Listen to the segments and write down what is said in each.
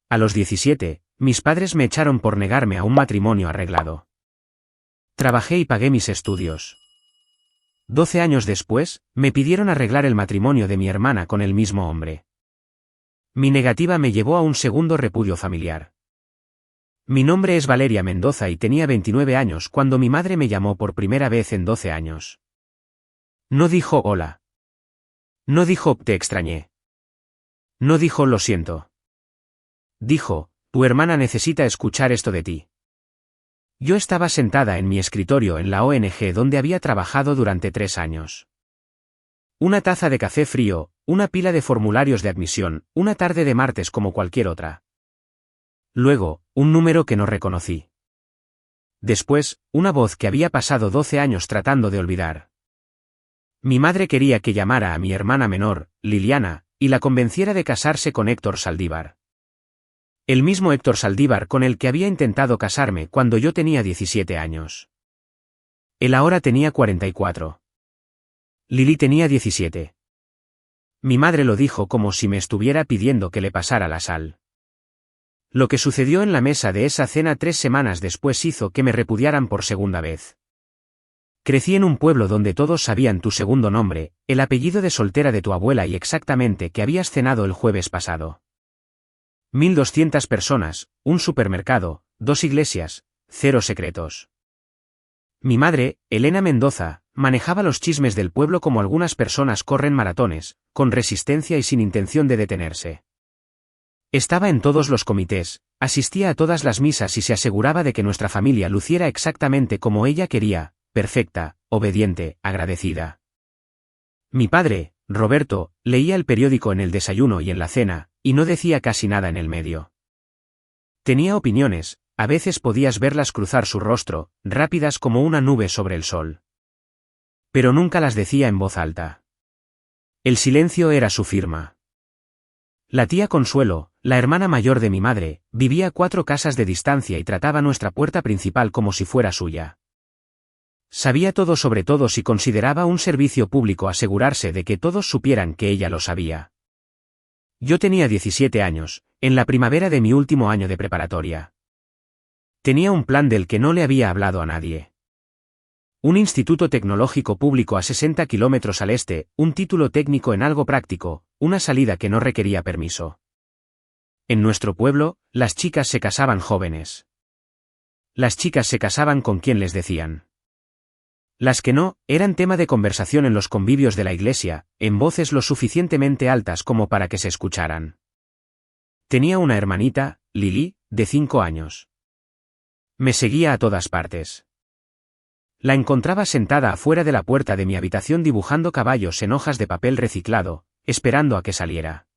A los 17, mis padres me echaron por negarme a un matrimonio arreglado. Trabajé y pagué mis estudios. 12 años después, me pidieron arreglar el matrimonio de mi hermana con el mismo hombre. Mi negativa me llevó a un segundo repudio familiar. Mi nombre es Valeria Mendoza y tenía 29 años cuando mi madre me llamó por primera vez en 12 años. No dijo hola. No dijo te extrañé. No dijo lo siento. Dijo, tu hermana necesita escuchar esto de ti. Yo estaba sentada en mi escritorio en la ONG donde había trabajado durante 3 años. Una taza de café frío, una pila de formularios de admisión, una tarde de martes como cualquier otra. Luego, un número que no reconocí. Después, una voz que había pasado 12 años tratando de olvidar. Mi madre quería que llamara a mi hermana menor, Liliana, y la convenciera de casarse con Héctor Saldívar. El mismo Héctor Saldívar con el que había intentado casarme cuando yo tenía 17 años. Él ahora tenía 44. Lili tenía 17. Mi madre lo dijo como si me estuviera pidiendo que le pasara la sal. Lo que sucedió en la mesa de esa cena 3 semanas después hizo que me repudiaran por segunda vez. Crecí en un pueblo donde todos sabían tu segundo nombre, el apellido de soltera de tu abuela y exactamente que habías cenado el jueves pasado. 1200 personas, un supermercado, 2 iglesias, 0 secretos. Mi madre, Elena Mendoza, manejaba los chismes del pueblo como algunas personas corren maratones, con resistencia y sin intención de detenerse. Estaba en todos los comités, asistía a todas las misas y se aseguraba de que nuestra familia luciera exactamente como ella quería, perfecta, obediente, agradecida. Mi padre, Roberto, leía el periódico en el desayuno y en la cena, y no decía casi nada en el medio. Tenía opiniones, a veces podías verlas cruzar su rostro, rápidas como una nube sobre el sol. Pero nunca las decía en voz alta. El silencio era su firma. La tía Consuelo, la hermana mayor de mi madre, vivía a 4 casas de distancia y trataba nuestra puerta principal como si fuera suya. Sabía todo sobre todos y consideraba un servicio público asegurarse de que todos supieran que ella lo sabía. Yo tenía 17 años, en la primavera de mi último año de preparatoria. Tenía un plan del que no le había hablado a nadie. Un instituto tecnológico público a 60 kilómetros al este, un título técnico en algo práctico, una salida que no requería permiso. En nuestro pueblo, las chicas se casaban jóvenes. Las chicas se casaban con quien les decían. Las que no, eran tema de conversación en los convivios de la iglesia, en voces lo suficientemente altas como para que se escucharan. Tenía una hermanita, Lili, de 5 años. Me seguía a todas partes. La encontraba sentada afuera de la puerta de mi habitación dibujando caballos en hojas de papel reciclado, esperando a que saliera.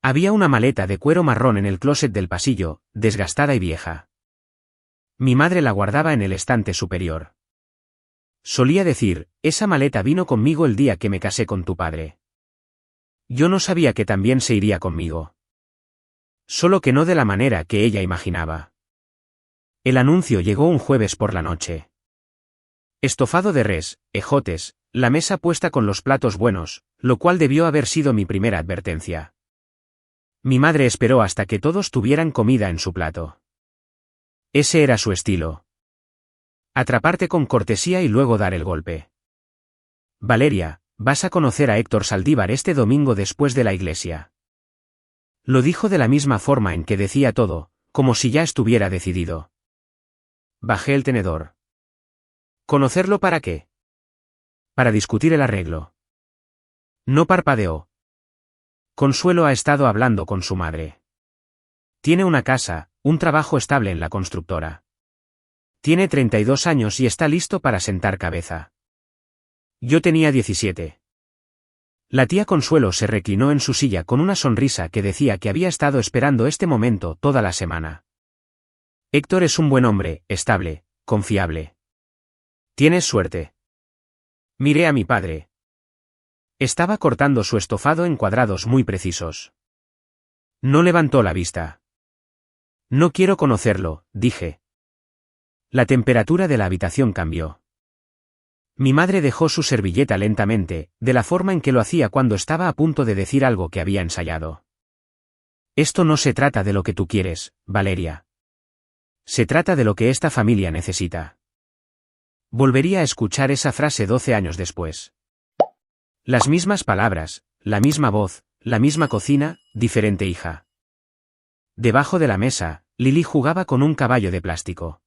Había una maleta de cuero marrón en el closet del pasillo, desgastada y vieja. Mi madre la guardaba en el estante superior. Solía decir, esa maleta vino conmigo el día que me casé con tu padre. Yo no sabía que también se iría conmigo. Solo que no de la manera que ella imaginaba. El anuncio llegó un jueves por la noche. Estofado de res, ejotes, la mesa puesta con los platos buenos, lo cual debió haber sido mi primera advertencia. Mi madre esperó hasta que todos tuvieran comida en su plato. Ese era su estilo. Atraparte con cortesía y luego dar el golpe. Valeria, vas a conocer a Héctor Saldívar este domingo después de la iglesia. Lo dijo de la misma forma en que decía todo, como si ya estuviera decidido. Bajé el tenedor. ¿Conocerlo para qué? Para discutir el arreglo. No parpadeó. Consuelo ha estado hablando con su madre. Tiene una casa, un trabajo estable en la constructora. Tiene 32 años y está listo para sentar cabeza. Yo tenía 17. La tía Consuelo se reclinó en su silla con una sonrisa que decía que había estado esperando este momento toda la semana. Héctor es un buen hombre, estable, confiable. Tienes suerte. Miré a mi padre. Estaba cortando su estofado en cuadrados muy precisos. No levantó la vista. No quiero conocerlo, dije. La temperatura de la habitación cambió. Mi madre dejó su servilleta lentamente, de la forma en que lo hacía cuando estaba a punto de decir algo que había ensayado. Esto no se trata de lo que tú quieres, Valeria. Se trata de lo que esta familia necesita. Volvería a escuchar esa frase 12 años después. Las mismas palabras, la misma voz, la misma cocina, diferente hija. Debajo de la mesa, Lily jugaba con un caballo de plástico.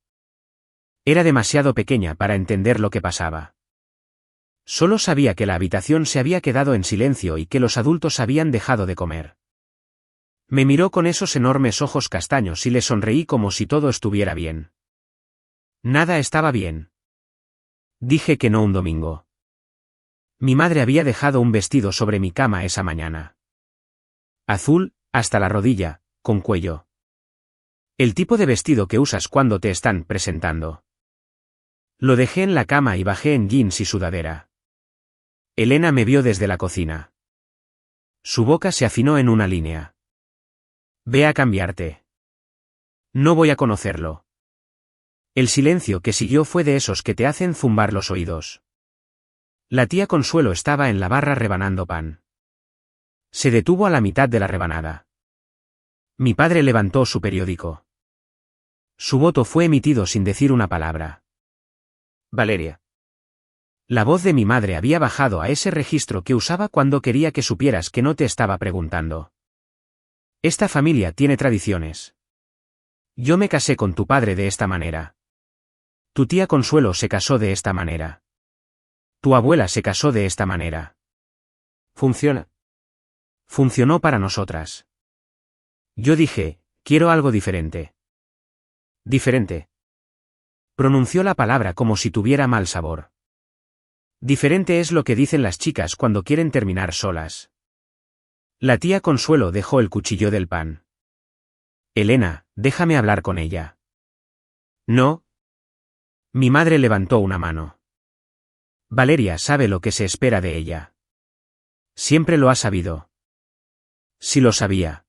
Era demasiado pequeña para entender lo que pasaba. Solo sabía que la habitación se había quedado en silencio y que los adultos habían dejado de comer. Me miró con esos enormes ojos castaños y le sonreí como si todo estuviera bien. Nada estaba bien. Dije que no un domingo. Mi madre había dejado un vestido sobre mi cama esa mañana. Azul, hasta la rodilla, con cuello. El tipo de vestido que usas cuando te están presentando. Lo dejé en la cama y bajé en jeans y sudadera. Elena me vio desde la cocina. Su boca se afinó en una línea. Ve a cambiarte. No voy a conocerlo. El silencio que siguió fue de esos que te hacen zumbar los oídos. La tía Consuelo estaba en la barra rebanando pan. Se detuvo a la mitad de la rebanada. Mi padre levantó su periódico. Su voto fue emitido sin decir una palabra. Valeria. La voz de mi madre había bajado a ese registro que usaba cuando quería que supieras que no te estaba preguntando. Esta familia tiene tradiciones. Yo me casé con tu padre de esta manera. Tu tía Consuelo se casó de esta manera. Tu abuela se casó de esta manera. Funciona. Funcionó para nosotras. Yo dije, quiero algo diferente. Diferente. Pronunció la palabra como si tuviera mal sabor. Diferente es lo que dicen las chicas cuando quieren terminar solas. La tía Consuelo dejó el cuchillo del pan. Elena, déjame hablar con ella. No. Mi madre levantó una mano. Valeria sabe lo que se espera de ella. Siempre lo ha sabido. Sí lo sabía.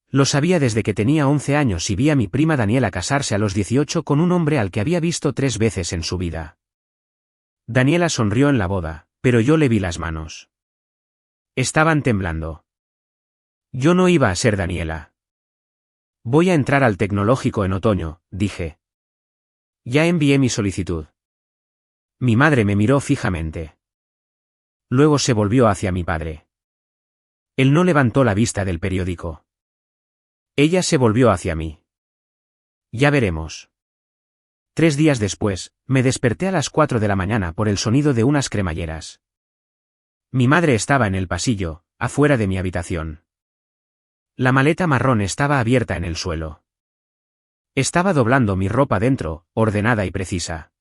Lo sabía desde que tenía 11 años y vi a mi prima Daniela casarse a los 18 con un hombre al que había visto 3 veces en su vida. Daniela sonrió en la boda, pero yo le vi las manos. Estaban temblando. Yo no iba a ser Daniela. Voy a entrar al tecnológico en otoño, dije. Ya envié mi solicitud. Mi madre me miró fijamente. Luego se volvió hacia mi padre. Él no levantó la vista del periódico. Ella se volvió hacia mí. Ya veremos. 3 días después, me desperté a las 4 de la mañana por el sonido de unas cremalleras. Mi madre estaba en el pasillo, afuera de mi habitación. La maleta marrón estaba abierta en el suelo. Estaba doblando mi ropa dentro, ordenada y precisa.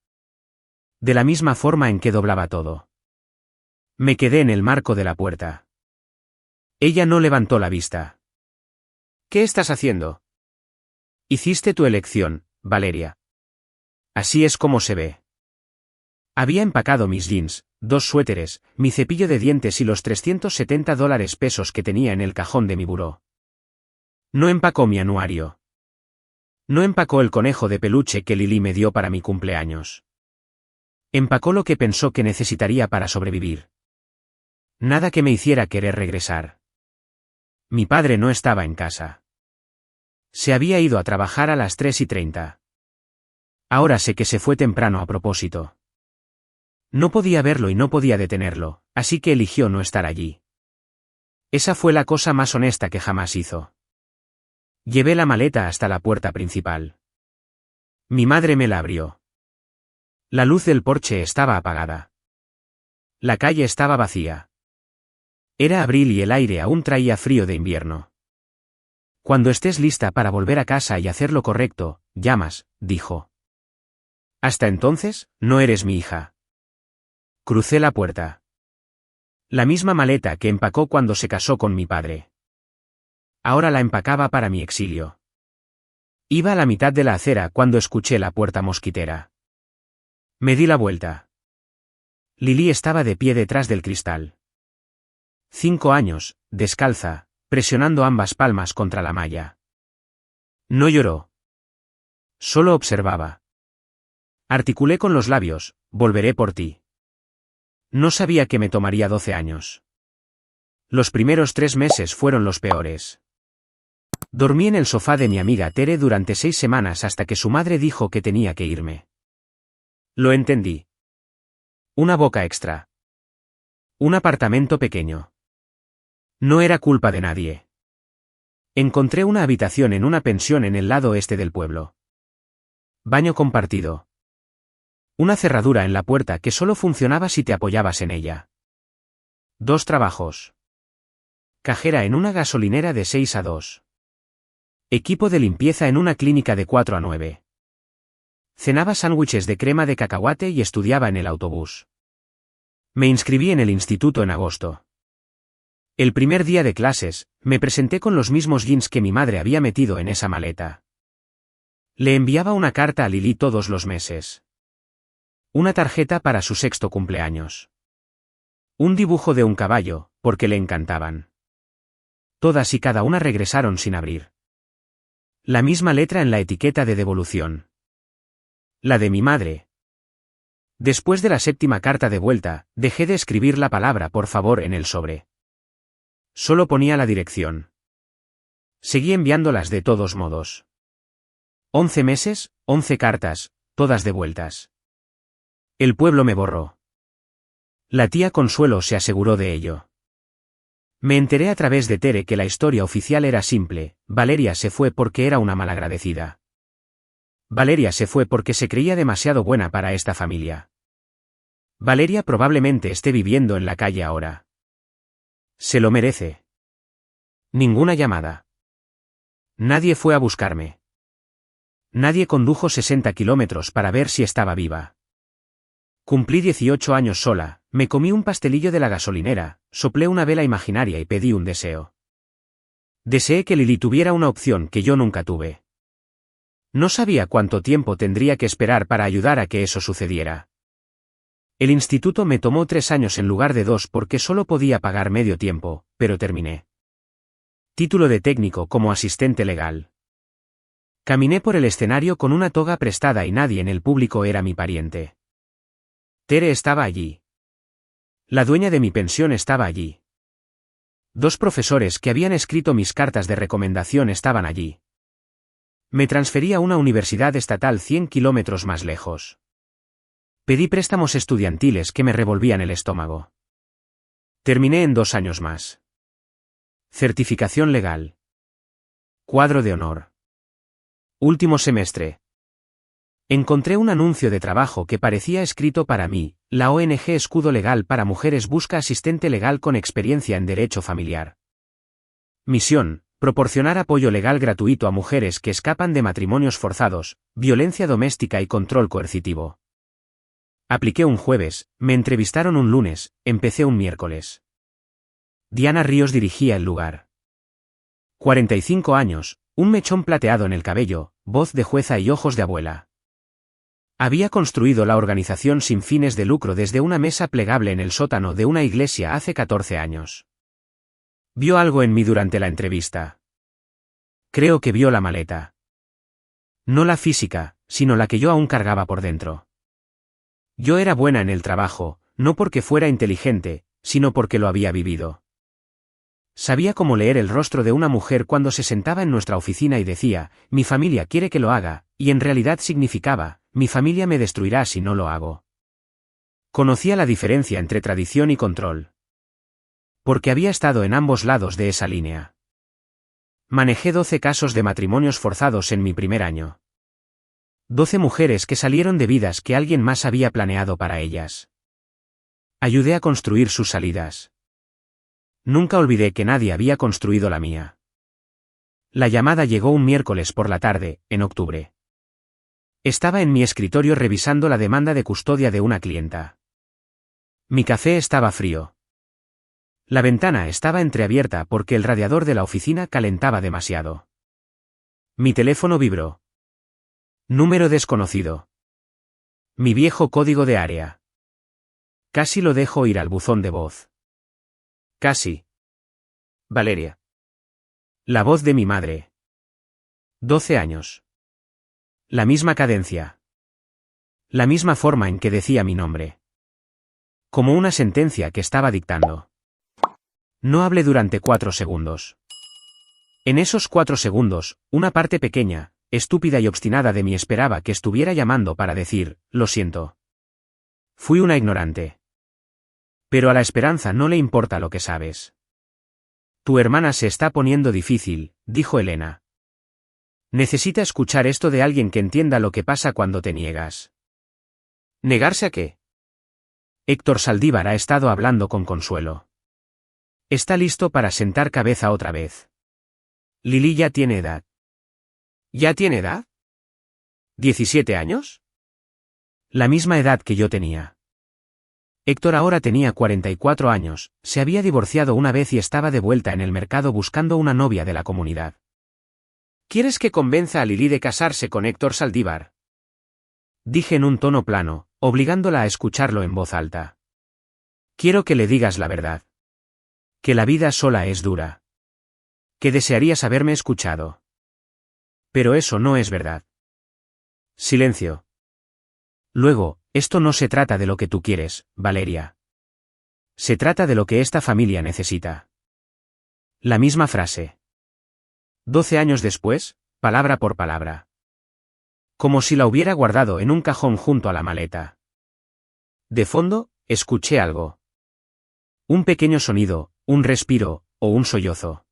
De la misma forma en que doblaba todo. Me quedé en el marco de la puerta. Ella no levantó la vista. ¿Qué estás haciendo? Hiciste tu elección, Valeria. Así es como se ve. Había empacado mis jeans, 2 suéteres, mi cepillo de dientes y los $370 pesos que tenía en el cajón de mi buró. No empacó mi anuario. No empacó el conejo de peluche que Lily me dio para mi cumpleaños. Empacó lo que pensó que necesitaría para sobrevivir. Nada que me hiciera querer regresar. Mi padre no estaba en casa. Se había ido a trabajar a las 3:30. Ahora sé que se fue temprano a propósito. No podía verlo y no podía detenerlo, así que eligió no estar allí. Esa fue la cosa más honesta que jamás hizo. Llevé la maleta hasta la puerta principal. Mi madre me la abrió. La luz del porche estaba apagada. La calle estaba vacía. Era abril y el aire aún traía frío de invierno. Cuando estés lista para volver a casa y hacer lo correcto, llamas, dijo. Hasta entonces, no eres mi hija. Crucé la puerta. La misma maleta que empacó cuando se casó con mi padre. Ahora la empacaba para mi exilio. Iba a la mitad de la acera cuando escuché la puerta mosquitera. Me di la vuelta. Lily estaba de pie detrás del cristal. 5 años, descalza, presionando ambas palmas contra la malla. No lloró. Solo observaba. Articulé con los labios, volveré por ti. No sabía que me tomaría 12 años. Los primeros 3 meses fueron los peores. Dormí en el sofá de mi amiga Tere durante 6 semanas hasta que su madre dijo que tenía que irme. Lo entendí. Una boca extra. Un apartamento pequeño. No era culpa de nadie. Encontré una habitación en una pensión en el lado este del pueblo. Baño compartido. Una cerradura en la puerta que solo funcionaba si te apoyabas en ella. 2 trabajos. Cajera en una gasolinera de 6 a 2. Equipo de limpieza en una clínica de 4 a 9. Cenaba sándwiches de crema de cacahuate y estudiaba en el autobús. Me inscribí en el instituto en agosto. El primer día de clases, me presenté con los mismos jeans que mi madre había metido en esa maleta. Le enviaba una carta a Lili todos los meses. Una tarjeta para su 6º cumpleaños. Un dibujo de un caballo, porque le encantaban. Todas y cada una regresaron sin abrir. La misma letra en la etiqueta de devolución. La de mi madre. Después de la 7ª carta de vuelta, dejé de escribir la palabra por favor en el sobre. Solo ponía la dirección. Seguí enviándolas de todos modos. 11 meses, 11 cartas, todas devueltas. El pueblo me borró. La tía Consuelo se aseguró de ello. Me enteré a través de Tere que la historia oficial era simple: Valeria se fue porque era una malagradecida. Valeria se fue porque se creía demasiado buena para esta familia. Valeria probablemente esté viviendo en la calle ahora. Se lo merece. Ninguna llamada. Nadie fue a buscarme. Nadie condujo 60 kilómetros para ver si estaba viva. Cumplí 18 años sola, me comí un pastelillo de la gasolinera, soplé una vela imaginaria y pedí un deseo. Deseé que Lili tuviera una opción que yo nunca tuve. No sabía cuánto tiempo tendría que esperar para ayudar a que eso sucediera. El instituto me tomó 3 años en lugar de 2 porque solo podía pagar medio tiempo, pero terminé. Título de técnico como asistente legal. Caminé por el escenario con una toga prestada y nadie en el público era mi pariente. Tere estaba allí. La dueña de mi pensión estaba allí. 2 profesores que habían escrito mis cartas de recomendación estaban allí. Me transferí a una universidad estatal 100 kilómetros más lejos. Pedí préstamos estudiantiles que me revolvían el estómago. Terminé en 2 años más. Certificación legal. Cuadro de honor. Último semestre. Encontré un anuncio de trabajo que parecía escrito para mí. La ONG Escudo Legal para Mujeres busca asistente legal con experiencia en derecho familiar. Misión: proporcionar apoyo legal gratuito a mujeres que escapan de matrimonios forzados, violencia doméstica y control coercitivo. Apliqué un jueves, me entrevistaron un lunes, empecé un miércoles. Diana Ríos dirigía el lugar. 45 años, un mechón plateado en el cabello, voz de jueza y ojos de abuela. Había construido la organización sin fines de lucro desde una mesa plegable en el sótano de una iglesia hace 14 años. Vio algo en mí durante la entrevista. Creo que vio la maleta. No la física, sino la que yo aún cargaba por dentro. Yo era buena en el trabajo, no porque fuera inteligente, sino porque lo había vivido. Sabía cómo leer el rostro de una mujer cuando se sentaba en nuestra oficina y decía: mi familia quiere que lo haga, y en realidad significaba: mi familia me destruirá si no lo hago. Conocía la diferencia entre tradición y control. Porque había estado en ambos lados de esa línea. Manejé 12 casos de matrimonios forzados en mi primer año. 12 mujeres que salieron de vidas que alguien más había planeado para ellas. Ayudé a construir sus salidas. Nunca olvidé que nadie había construido la mía. La llamada llegó un miércoles por la tarde, en octubre. Estaba en mi escritorio revisando la demanda de custodia de una clienta. Mi café estaba frío. La ventana estaba entreabierta porque el radiador de la oficina calentaba demasiado. Mi teléfono vibró. Número desconocido. Mi viejo código de área. Casi lo dejo ir al buzón de voz. Casi. Valeria. La voz de mi madre. 12 años. La misma cadencia. La misma forma en que decía mi nombre. Como una sentencia que estaba dictando. No hablé durante 4 segundos. En esos 4 segundos, una parte pequeña, estúpida y obstinada de mí esperaba que estuviera llamando para decir, lo siento. Fui una ignorante. Pero a la esperanza no le importa lo que sabes. Tu hermana se está poniendo difícil, dijo Elena. Necesita escuchar esto de alguien que entienda lo que pasa cuando te niegas. ¿Negarse a qué? Héctor Saldívar ha estado hablando con Consuelo. Está listo para sentar cabeza otra vez. Lili ya tiene edad. ¿Ya tiene edad? ¿17 años? La misma edad que yo tenía. Héctor ahora tenía 44 años, se había divorciado una vez y estaba de vuelta en el mercado buscando una novia de la comunidad. ¿Quieres que convenza a Lili de casarse con Héctor Saldívar? Dije en un tono plano, obligándola a escucharlo en voz alta. Quiero que le digas la verdad. Que la vida sola es dura. Que desearías haberme escuchado. Pero eso no es verdad. Silencio. Luego, esto no se trata de lo que tú quieres, Valeria. Se trata de lo que esta familia necesita. La misma frase. 12 años después, palabra por palabra. Como si la hubiera guardado en un cajón junto a la maleta. De fondo, escuché algo. Un pequeño sonido, un respiro, o un sollozo.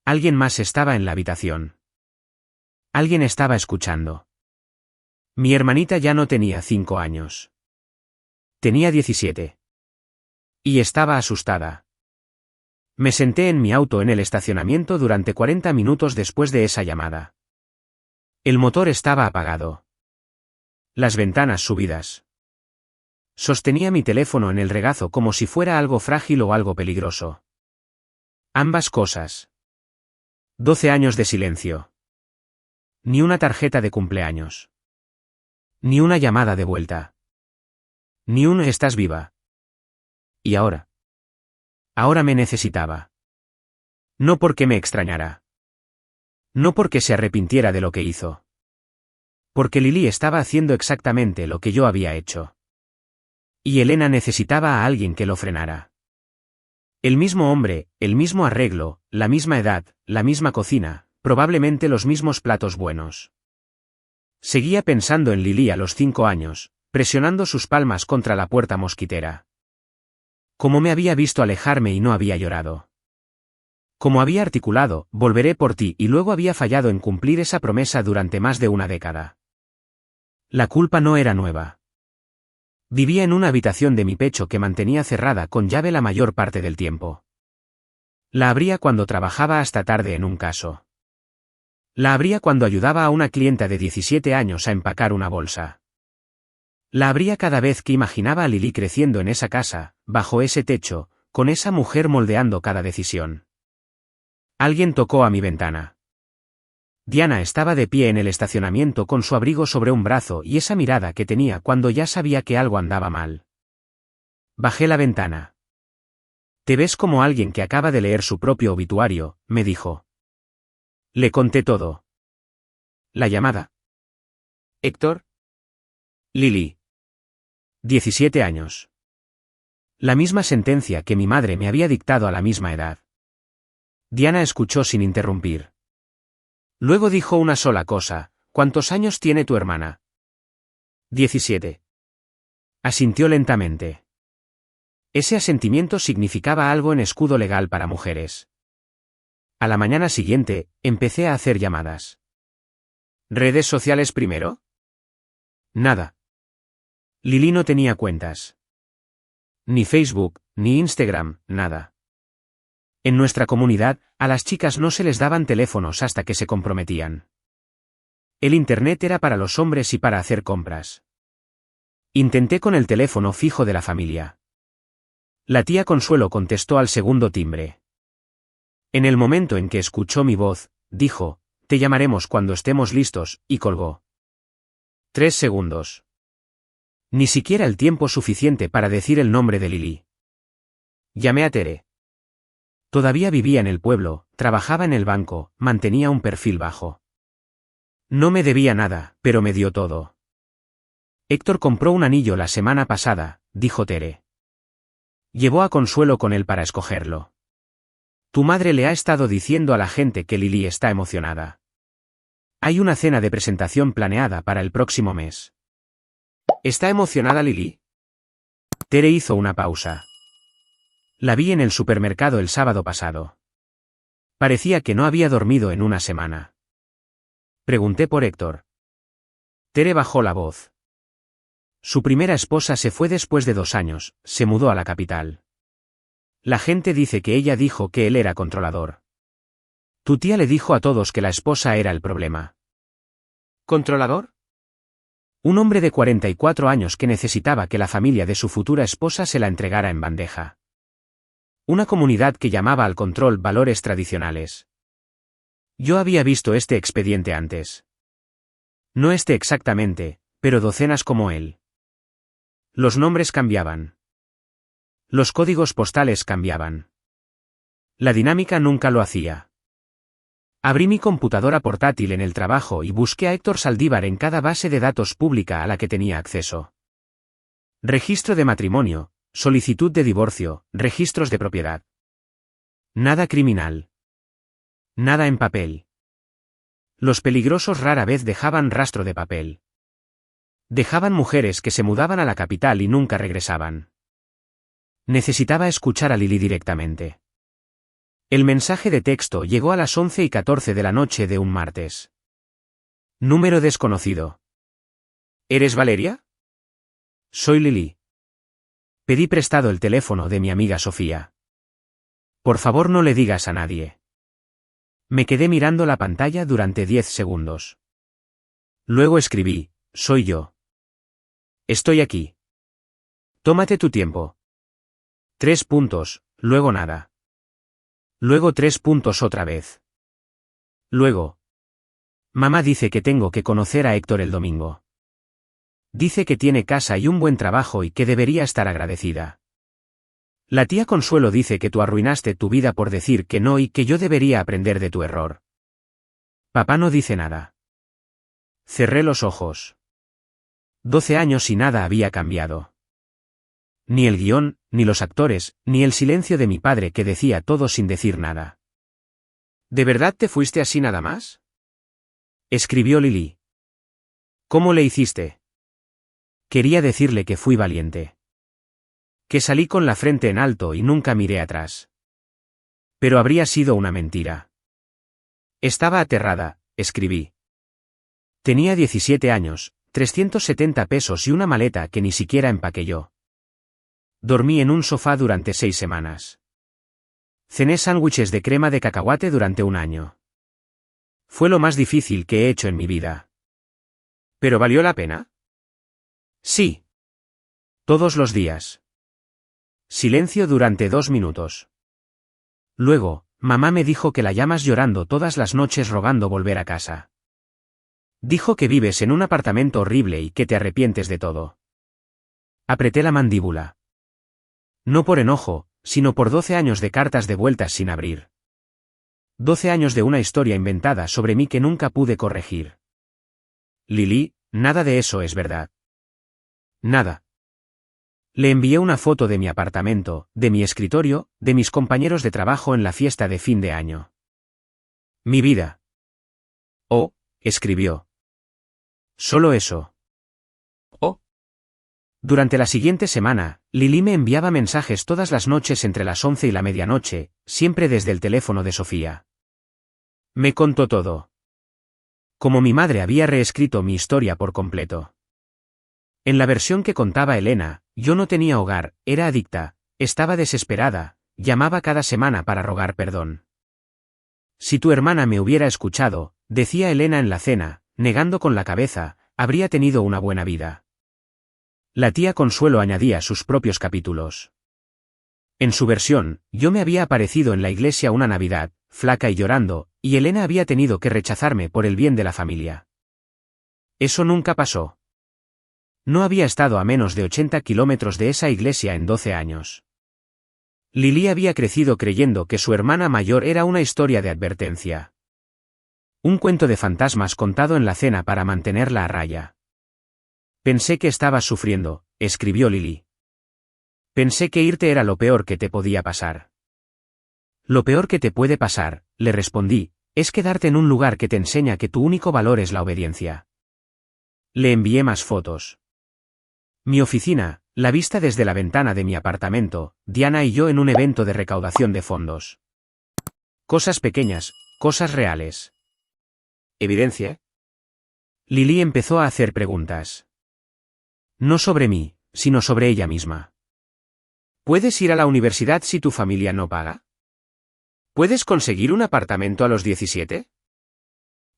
Alguien más estaba en la habitación. Alguien estaba escuchando. Mi hermanita ya no tenía 5 años. Tenía 17. Y estaba asustada. Me senté en mi auto en el estacionamiento durante 40 minutos después de esa llamada. El motor estaba apagado. Las ventanas subidas. Sostenía mi teléfono en el regazo como si fuera algo frágil o algo peligroso. Ambas cosas. 12 años de silencio. Ni una tarjeta de cumpleaños. Ni una llamada de vuelta. Ni un «estás viva». ¿Y ahora? Ahora me necesitaba. No porque me extrañara. No porque se arrepintiera de lo que hizo. Porque Lili estaba haciendo exactamente lo que yo había hecho. Y Elena necesitaba a alguien que lo frenara. El mismo hombre, el mismo arreglo, la misma edad, la misma cocina, probablemente los mismos platos buenos. Seguía pensando en Lili a los 5 años, presionando sus palmas contra la puerta mosquitera. Como me había visto alejarme y no había llorado. Como había articulado, volveré por ti y luego había fallado en cumplir esa promesa durante más de una década. La culpa no era nueva. Vivía en una habitación de mi pecho que mantenía cerrada con llave la mayor parte del tiempo. La abría cuando trabajaba hasta tarde en un caso. La abría cuando ayudaba a una clienta de 17 años a empacar una bolsa. La abría cada vez que imaginaba a Lili creciendo en esa casa, bajo ese techo, con esa mujer moldeando cada decisión. Alguien tocó a mi ventana. Diana estaba de pie en el estacionamiento con su abrigo sobre un brazo y esa mirada que tenía cuando ya sabía que algo andaba mal. Bajé la ventana. «Te ves como alguien que acaba de leer su propio obituario», me dijo. Le conté todo. La llamada. Héctor. Lili. 17 años. La misma sentencia que mi madre me había dictado a la misma edad. Diana escuchó sin interrumpir. Luego dijo una sola cosa: «¿Cuántos años tiene tu hermana?» 17. Asintió lentamente. Ese asentimiento significaba algo en escudo legal para mujeres. A la mañana siguiente, empecé a hacer llamadas. ¿Redes sociales primero? Nada. Lili no tenía cuentas. Ni Facebook, ni Instagram, nada. En nuestra comunidad, a las chicas no se les daban teléfonos hasta que se comprometían. El Internet era para los hombres y para hacer compras. Intenté con el teléfono fijo de la familia. La tía Consuelo contestó al segundo timbre. En el momento en que escuchó mi voz, dijo: «Te llamaremos cuando estemos listos», y colgó. 3 segundos. Ni siquiera el tiempo suficiente para decir el nombre de Lili. Llamé a Tere. Todavía vivía en el pueblo, trabajaba en el banco, mantenía un perfil bajo. No me debía nada, pero me dio todo. Héctor compró un anillo la semana pasada, dijo Tere. Llevó a Consuelo con él para escogerlo. Tu madre le ha estado diciendo a la gente que Lily está emocionada. Hay una cena de presentación planeada para el próximo mes. ¿Está emocionada Lily? Tere hizo una pausa. La vi en el supermercado el sábado pasado. Parecía que no había dormido en una semana. Pregunté por Héctor. Tere bajó la voz. Su primera esposa se fue después de 2 años, se mudó a la capital. La gente dice que ella dijo que él era controlador. Tu tía le dijo a todos que la esposa era el problema. ¿Controlador? Un hombre de 44 años que necesitaba que la familia de su futura esposa se la entregara en bandeja. Una comunidad que llamaba al control valores tradicionales. Yo había visto este expediente antes. No este exactamente, pero docenas como él. Los nombres cambiaban. Los códigos postales cambiaban. La dinámica nunca lo hacía. Abrí mi computadora portátil en el trabajo y busqué a Héctor Saldívar en cada base de datos pública a la que tenía acceso. Registro de matrimonio, solicitud de divorcio, registros de propiedad. Nada criminal. Nada en papel. Los peligrosos rara vez dejaban rastro de papel. Dejaban mujeres que se mudaban a la capital y nunca regresaban. Necesitaba escuchar a Lily directamente. El mensaje de texto llegó a las 11:14 de la noche de un martes. Número desconocido. ¿Eres Valeria? Soy Lily. Pedí prestado el teléfono de mi amiga Sofía. Por favor no le digas a nadie. Me quedé mirando la pantalla durante 10 segundos. Luego escribí, soy yo. Estoy aquí. Tómate tu tiempo. 3 puntos, luego nada. Luego 3 puntos otra vez. Luego. Mamá dice que tengo que conocer a Héctor el domingo. Dice que tiene casa y un buen trabajo y que debería estar agradecida. La tía Consuelo dice que tú arruinaste tu vida por decir que no y que yo debería aprender de tu error. Papá no dice nada. Cerré los ojos. 12 años y nada había cambiado. Ni el guión, ni los actores, ni el silencio de mi padre que decía todo sin decir nada. ¿De verdad te fuiste así nada más? Escribió Lily. ¿Cómo le hiciste? Quería decirle que fui valiente. Que salí con la frente en alto y nunca miré atrás. Pero habría sido una mentira. Estaba aterrada, escribí. Tenía 17 años, 370 pesos y una maleta que ni siquiera empaqué yo. Dormí en un sofá durante 6 semanas. Cené sándwiches de crema de cacahuate durante 1 año. Fue lo más difícil que he hecho en mi vida. ¿Pero valió la pena? Sí. Todos los días. Silencio durante 2 minutos. Luego, mamá me dijo que la llamas llorando todas las noches rogando volver a casa. Dijo que vives en un apartamento horrible y que te arrepientes de todo. Apreté la mandíbula. No por enojo, sino por 12 años de cartas devueltas sin abrir. 12 años de una historia inventada sobre mí que nunca pude corregir. Lily, nada de eso es verdad. Nada. Le envié una foto de mi apartamento, de mi escritorio, de mis compañeros de trabajo en la fiesta de fin de año. Mi vida. Oh, escribió. Solo eso. Oh. Durante la siguiente semana, Lily me enviaba mensajes todas las noches entre las 11 y la medianoche, siempre desde el teléfono de Sofía. Me contó todo. Como mi madre había reescrito mi historia por completo. En la versión que contaba Elena, yo no tenía hogar, era adicta, estaba desesperada, llamaba cada semana para rogar perdón. Si tu hermana me hubiera escuchado, decía Elena en la cena, negando con la cabeza, habría tenido una buena vida. La tía Consuelo añadía sus propios capítulos. En su versión, yo me había aparecido en la iglesia una Navidad, flaca y llorando, y Elena había tenido que rechazarme por el bien de la familia. Eso nunca pasó. No había estado a menos de 80 kilómetros de esa iglesia en 12 años. Lily había crecido creyendo que su hermana mayor era una historia de advertencia. Un cuento de fantasmas contado en la cena para mantenerla a raya. Pensé que estabas sufriendo, escribió Lily. Pensé que irte era lo peor que te podía pasar. Lo peor que te puede pasar, le respondí, es quedarte en un lugar que te enseña que tu único valor es la obediencia. Le envié más fotos. Mi oficina, la vista desde la ventana de mi apartamento, Diana y yo en un evento de recaudación de fondos. Cosas pequeñas, cosas reales. ¿Evidencia? Lily empezó a hacer preguntas. No sobre mí, sino sobre ella misma. ¿Puedes ir a la universidad si tu familia no paga? ¿Puedes conseguir un apartamento a los 17?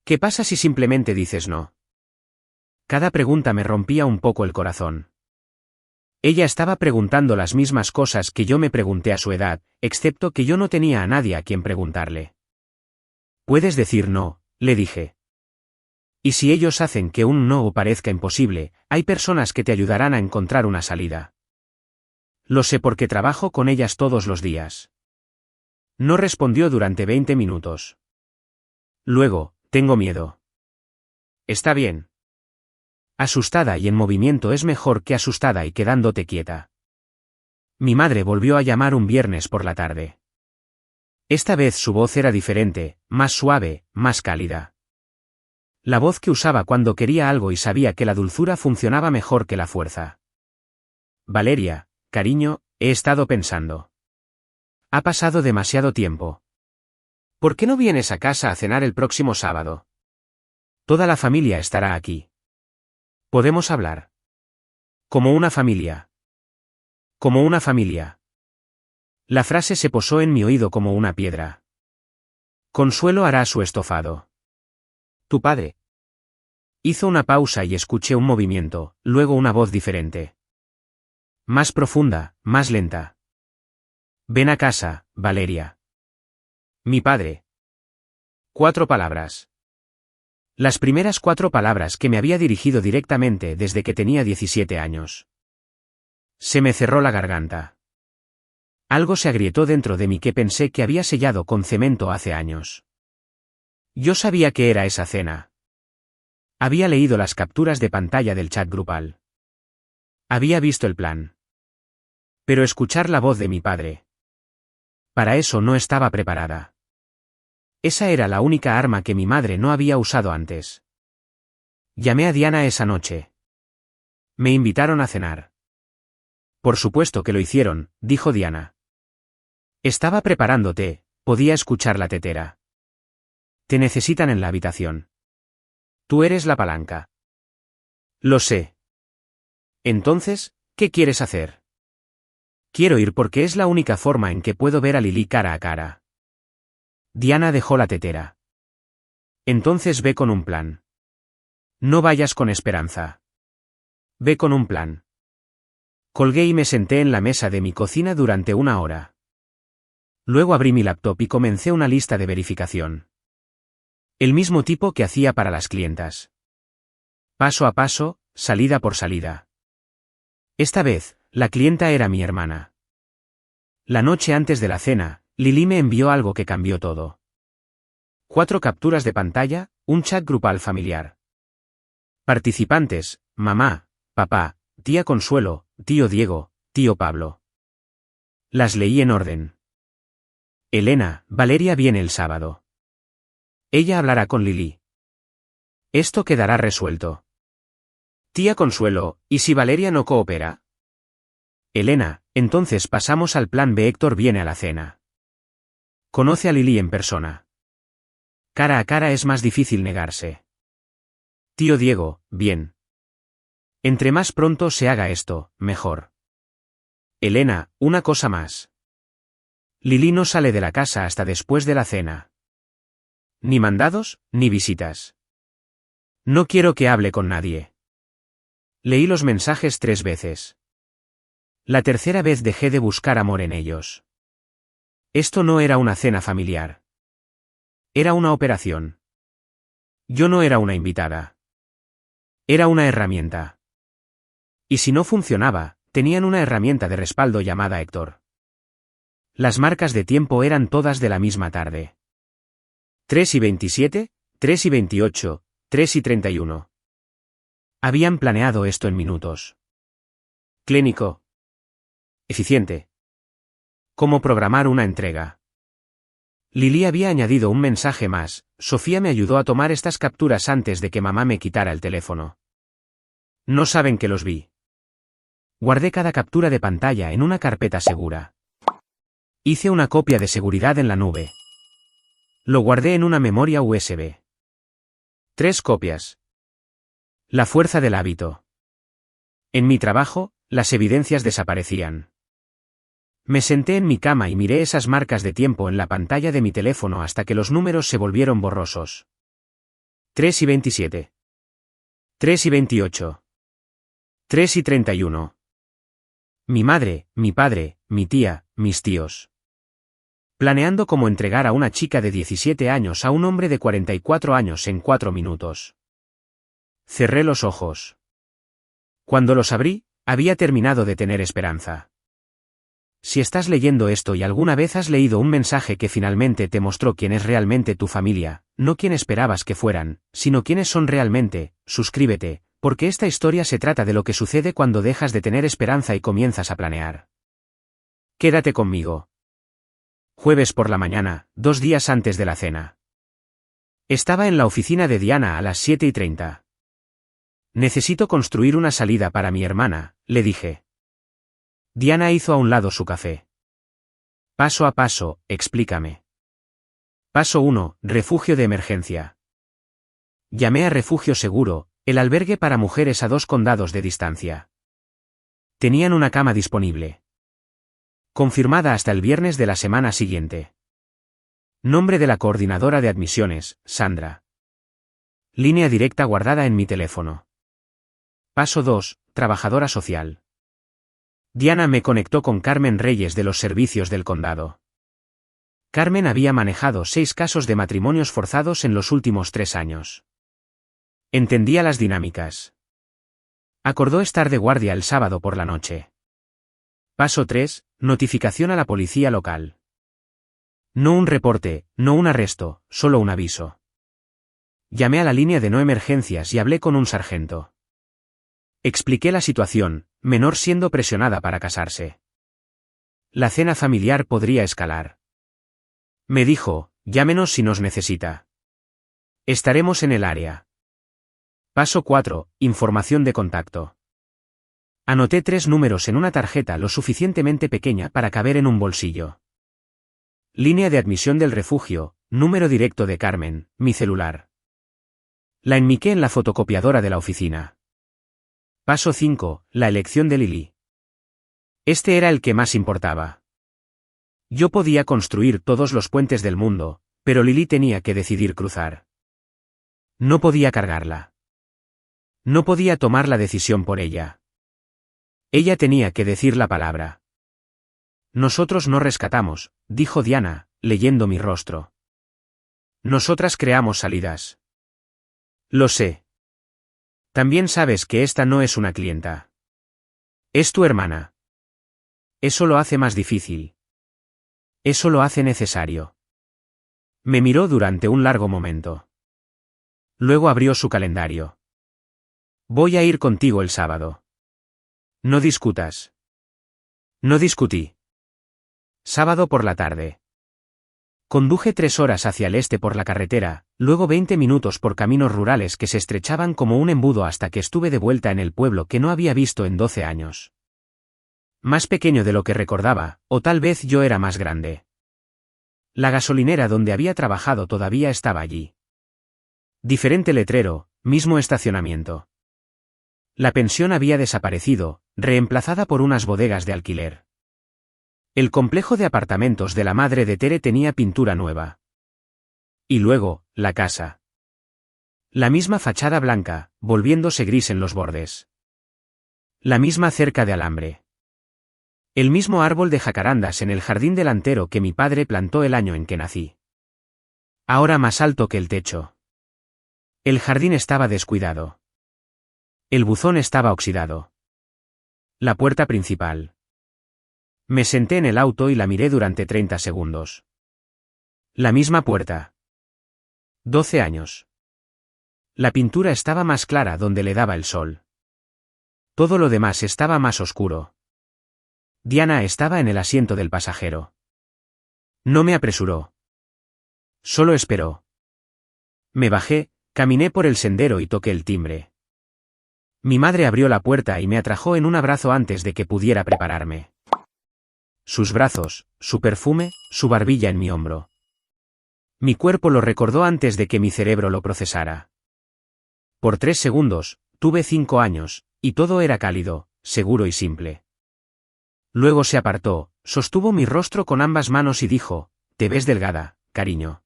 ¿Qué pasa si simplemente dices no? Cada pregunta me rompía un poco el corazón. Ella estaba preguntando las mismas cosas que yo me pregunté a su edad, excepto que yo no tenía a nadie a quien preguntarle. Puedes decir no, le dije. Y si ellos hacen que un no parezca imposible, hay personas que te ayudarán a encontrar una salida. Lo sé porque trabajo con ellas todos los días. No respondió durante 20 minutos. Luego, tengo miedo. Está bien. Asustada y en movimiento es mejor que asustada y quedándote quieta. Mi madre volvió a llamar un viernes por la tarde. Esta vez su voz era diferente, más suave, más cálida. La voz que usaba cuando quería algo y sabía que la dulzura funcionaba mejor que la fuerza. Valeria, cariño, he estado pensando. Ha pasado demasiado tiempo. ¿Por qué no vienes a casa a cenar el próximo sábado? Toda la familia estará aquí. Podemos hablar. Como una familia. Como una familia. La frase se posó en mi oído como una piedra. Consuelo hará su estofado. Tu padre. Hizo una pausa y escuché un movimiento, luego una voz diferente. Más profunda, más lenta. Ven a casa, Valeria. Mi padre. 4 palabras. Las primeras 4 palabras que me había dirigido directamente desde que tenía 17 años. Se me cerró la garganta. Algo se agrietó dentro de mí que pensé que había sellado con cemento hace años. Yo sabía que era esa cena. Había leído las capturas de pantalla del chat grupal. Había visto el plan. Pero escuchar la voz de mi padre. Para eso no estaba preparada. Esa era la única arma que mi madre no había usado antes. Llamé a Diana esa noche. Me invitaron a cenar. Por supuesto que lo hicieron, dijo Diana. Estaba preparándote, podía escuchar la tetera. Te necesitan en la habitación. Tú eres la palanca. Lo sé. Entonces, ¿qué quieres hacer? Quiero ir porque es la única forma en que puedo ver a Lily cara a cara. Diana dejó la tetera. Entonces ve con un plan. No vayas con esperanza. Ve con un plan. Colgué y me senté en la mesa de mi cocina durante 1 hora. Luego abrí mi laptop y comencé una lista de verificación. El mismo tipo que hacía para las clientas. Paso a paso, salida por salida. Esta vez, la clienta era mi hermana. La noche antes de la cena, Lily me envió algo que cambió todo. 4 capturas de pantalla, un chat grupal familiar. Participantes, mamá, papá, tía Consuelo, tío Diego, tío Pablo. Las leí en orden. Elena, Valeria viene el sábado. Ella hablará con Lily. Esto quedará resuelto. Tía Consuelo, ¿y si Valeria no coopera? Elena, entonces pasamos al plan B. Héctor viene a la cena. Conoce a Lily en persona. Cara a cara es más difícil negarse. Tío Diego, bien. Entre más pronto se haga esto, mejor. Elena, una cosa más. Lily no sale de la casa hasta después de la cena. Ni mandados, ni visitas. No quiero que hable con nadie. Leí los mensajes 3 veces. La tercera vez dejé de buscar amor en ellos. Esto no era una cena familiar. Era una operación. Yo no era una invitada. Era una herramienta. Y si no funcionaba, tenían una herramienta de respaldo llamada Héctor. Las marcas de tiempo eran todas de la misma tarde. 3:27, 3:28, 3:31. Habían planeado esto en minutos. Clínico. Eficiente. Cómo programar una entrega. Lily había añadido un mensaje más: Sofía me ayudó a tomar estas capturas antes de que mamá me quitara el teléfono. No saben que los vi. Guardé cada captura de pantalla en una carpeta segura. Hice una copia de seguridad en la nube. Lo guardé en una memoria USB. 3 copias. La fuerza del hábito. En mi trabajo, las evidencias desaparecían. Me senté en mi cama y miré esas marcas de tiempo en la pantalla de mi teléfono hasta que los números se volvieron borrosos. 3:27. 3:28. 3:31. Mi madre, mi padre, mi tía, mis tíos. Planeando cómo entregar a una chica de 17 años a un hombre de 44 años en 4 minutos. Cerré los ojos. Cuando los abrí, había terminado de tener esperanza. Si estás leyendo esto y alguna vez has leído un mensaje que finalmente te mostró quién es realmente tu familia, no quién esperabas que fueran, sino quiénes son realmente, suscríbete, porque esta historia se trata de lo que sucede cuando dejas de tener esperanza y comienzas a planear. Quédate conmigo. Jueves por la mañana, 2 días antes de la cena. Estaba en la oficina de Diana a las 7:30. Necesito construir una salida para mi hermana, le dije. Diana hizo a un lado su café. Paso a paso, explícame. Paso 1, refugio de emergencia. Llamé a Refugio Seguro, el albergue para mujeres a 2 condados de distancia. Tenían una cama disponible. Confirmada hasta el viernes de la semana siguiente. Nombre de la coordinadora de admisiones, Sandra. Línea directa guardada en mi teléfono. Paso 2, trabajadora social. Diana me conectó con Carmen Reyes de los servicios del condado. Carmen había manejado 6 casos de matrimonios forzados en los últimos 3 años. Entendía las dinámicas. Acordó estar de guardia el sábado por la noche. Paso 3, notificación a la policía local. No un reporte, no un arresto, solo un aviso. Llamé a la línea de no emergencias y hablé con un sargento. Expliqué la situación, menor siendo presionada para casarse. La cena familiar podría escalar. Me dijo, llámenos si nos necesita. Estaremos en el área. Paso 4, información de contacto. Anoté 3 números en una tarjeta lo suficientemente pequeña para caber en un bolsillo. Línea de admisión del refugio, número directo de Carmen, mi celular. La enmiqué en la fotocopiadora de la oficina. Paso 5, la elección de Lily. Este era el que más importaba. Yo podía construir todos los puentes del mundo, pero Lily tenía que decidir cruzar. No podía cargarla. No podía tomar la decisión por ella. Ella tenía que decir la palabra. Nosotros no rescatamos, dijo Diana, leyendo mi rostro. Nosotras creamos salidas. Lo sé. También sabes que esta no es una clienta. Es tu hermana. Eso lo hace más difícil. Eso lo hace necesario. Me miró durante un largo momento. Luego abrió su calendario. Voy a ir contigo el sábado. No discutas. No discutí. Sábado por la tarde. Conduje 3 horas hacia el este por la carretera, luego 20 minutos por caminos rurales que se estrechaban como un embudo hasta que estuve de vuelta en el pueblo que no había visto en 12 años. Más pequeño de lo que recordaba, o tal vez yo era más grande. La gasolinera donde había trabajado todavía estaba allí. Diferente letrero, mismo estacionamiento. La pensión había desaparecido, reemplazada por unas bodegas de alquiler. El complejo de apartamentos de la madre de Tere tenía pintura nueva. Y luego, la casa. La misma fachada blanca, volviéndose gris en los bordes. La misma cerca de alambre. El mismo árbol de jacarandas en el jardín delantero que mi padre plantó el año en que nací. Ahora más alto que el techo. El jardín estaba descuidado. El buzón estaba oxidado. La puerta principal. Me senté en el auto y la miré durante 30 segundos. La misma puerta. 12 años. La pintura estaba más clara donde le daba el sol. Todo lo demás estaba más oscuro. Diana estaba en el asiento del pasajero. No me apresuró. Solo esperó. Me bajé, caminé por el sendero y toqué el timbre. Mi madre abrió la puerta y me atrajo en un abrazo antes de que pudiera prepararme. Sus brazos, su perfume, su barbilla en mi hombro. Mi cuerpo lo recordó antes de que mi cerebro lo procesara. Por 3 segundos, tuve 5 años, y todo era cálido, seguro y simple. Luego se apartó, sostuvo mi rostro con ambas manos y dijo, «Te ves delgada, cariño.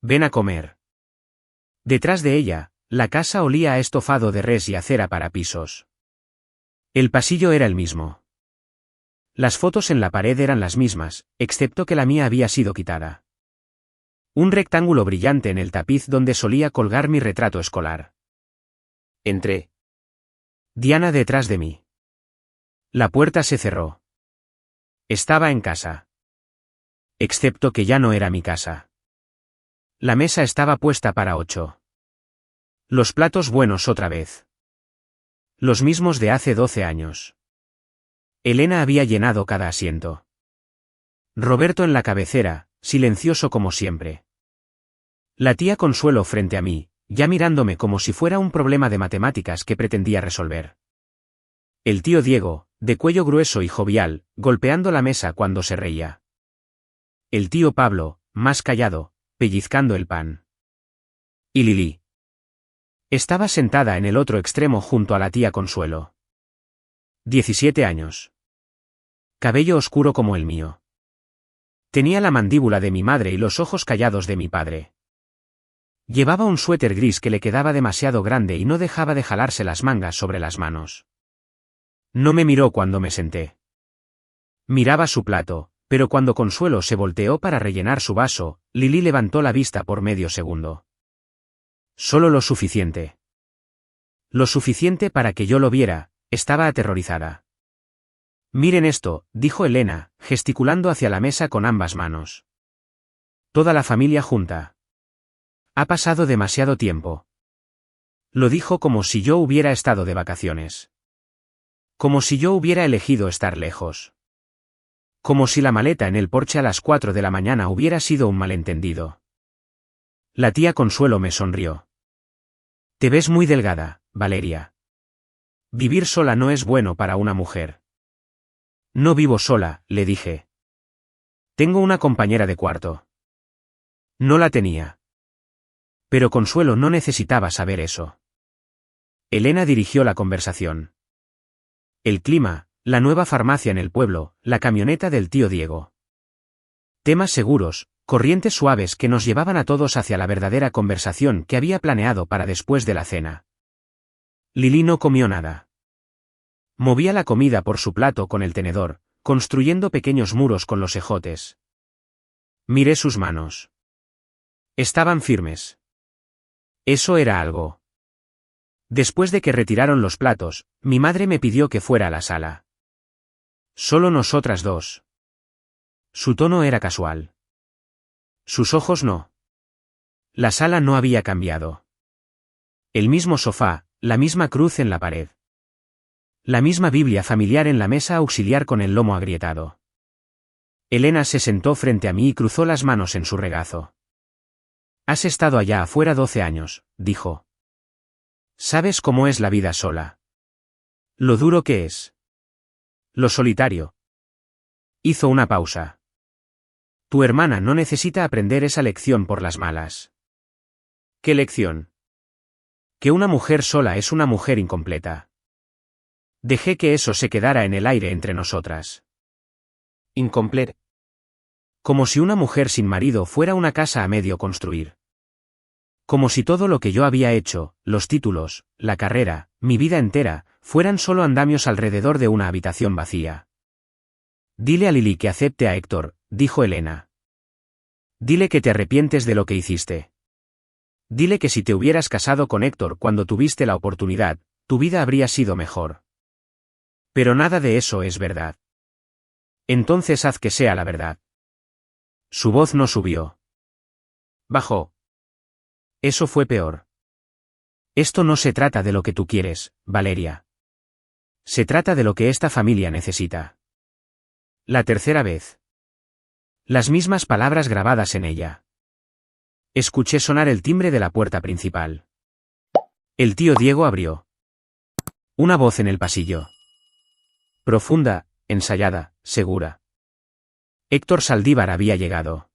Ven a comer». Detrás de ella, la casa olía a estofado de res y a cera para pisos. El pasillo era el mismo. Las fotos en la pared eran las mismas, excepto que la mía había sido quitada. Un rectángulo brillante en el tapiz donde solía colgar mi retrato escolar. Entré. Diana detrás de mí. La puerta se cerró. Estaba en casa. Excepto que ya no era mi casa. La mesa estaba puesta para 8. Los platos buenos otra vez. Los mismos de hace 12 años. Elena había llenado cada asiento. Roberto en la cabecera, silencioso como siempre. La tía Consuelo frente a mí, ya mirándome como si fuera un problema de matemáticas que pretendía resolver. El tío Diego, de cuello grueso y jovial, golpeando la mesa cuando se reía. El tío Pablo, más callado, pellizcando el pan. Y Lili. Estaba sentada en el otro extremo junto a la tía Consuelo. 17 años. Cabello oscuro como el mío. Tenía la mandíbula de mi madre y los ojos callados de mi padre. Llevaba un suéter gris que le quedaba demasiado grande y no dejaba de jalarse las mangas sobre las manos. No me miró cuando me senté. Miraba su plato, pero cuando Consuelo se volteó para rellenar su vaso, Lili levantó la vista por medio segundo. Solo lo suficiente. Lo suficiente para que yo lo viera, estaba aterrorizada. Miren esto, dijo Elena, gesticulando hacia la mesa con ambas manos. Toda la familia junta. Ha pasado demasiado tiempo. Lo dijo como si yo hubiera estado de vacaciones. Como si yo hubiera elegido estar lejos. Como si la maleta en el porche a las 4 de la mañana hubiera sido un malentendido. La tía Consuelo me sonrió. Te ves muy delgada, Valeria. Vivir sola no es bueno para una mujer. No vivo sola, le dije. Tengo una compañera de cuarto. No la tenía. Pero Consuelo no necesitaba saber eso. Elena dirigió la conversación. El clima, la nueva farmacia en el pueblo, la camioneta del tío Diego. Temas seguros, corrientes suaves que nos llevaban a todos hacia la verdadera conversación que había planeado para después de la cena. Lili no comió nada. Movía la comida por su plato con el tenedor, construyendo pequeños muros con los ejotes. Miré sus manos. Estaban firmes. Eso era algo. Después de que retiraron los platos, mi madre me pidió que fuera a la sala. Solo nosotras dos. Su tono era casual. Sus ojos no. La sala no había cambiado. El mismo sofá, la misma cruz en la pared. La misma Biblia familiar en la mesa auxiliar con el lomo agrietado. Elena se sentó frente a mí y cruzó las manos en su regazo. Has estado allá afuera 12 años, dijo. ¿Sabes cómo es la vida sola? Lo duro que es. Lo solitario. Hizo una pausa. Tu hermana no necesita aprender esa lección por las malas. ¿Qué lección? Que una mujer sola es una mujer incompleta. Dejé que eso se quedara en el aire entre nosotras. Incompleta. Como si una mujer sin marido fuera una casa a medio construir. Como si todo lo que yo había hecho, los títulos, la carrera, mi vida entera, fueran solo andamios alrededor de una habitación vacía. Dile a Lili que acepte a Héctor, dijo Elena. Dile que te arrepientes de lo que hiciste. Dile que si te hubieras casado con Héctor cuando tuviste la oportunidad, tu vida habría sido mejor. Pero nada de eso es verdad. Entonces haz que sea la verdad. Su voz no subió. Bajó. Eso fue peor. Esto no se trata de lo que tú quieres, Valeria. Se trata de lo que esta familia necesita. La tercera vez. Las mismas palabras grabadas en ella. Escuché sonar el timbre de la puerta principal. El tío Diego abrió. Una voz en el pasillo. Profunda, ensayada, segura. Héctor Saldívar había llegado.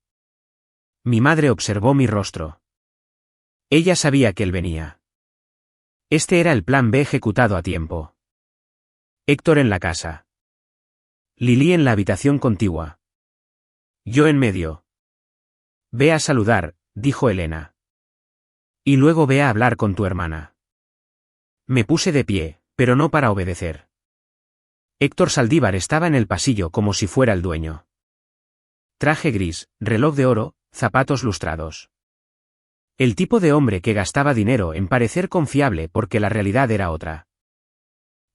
Mi madre observó mi rostro. Ella sabía que él venía. Este era el plan B ejecutado a tiempo. Héctor en la casa. Lili en la habitación contigua. Yo en medio. Ve a saludar, dijo Elena. Y luego ve a hablar con tu hermana. Me puse de pie, pero no para obedecer. Héctor Saldívar estaba en el pasillo como si fuera el dueño. Traje gris, reloj de oro, zapatos lustrados. El tipo de hombre que gastaba dinero en parecer confiable porque la realidad era otra.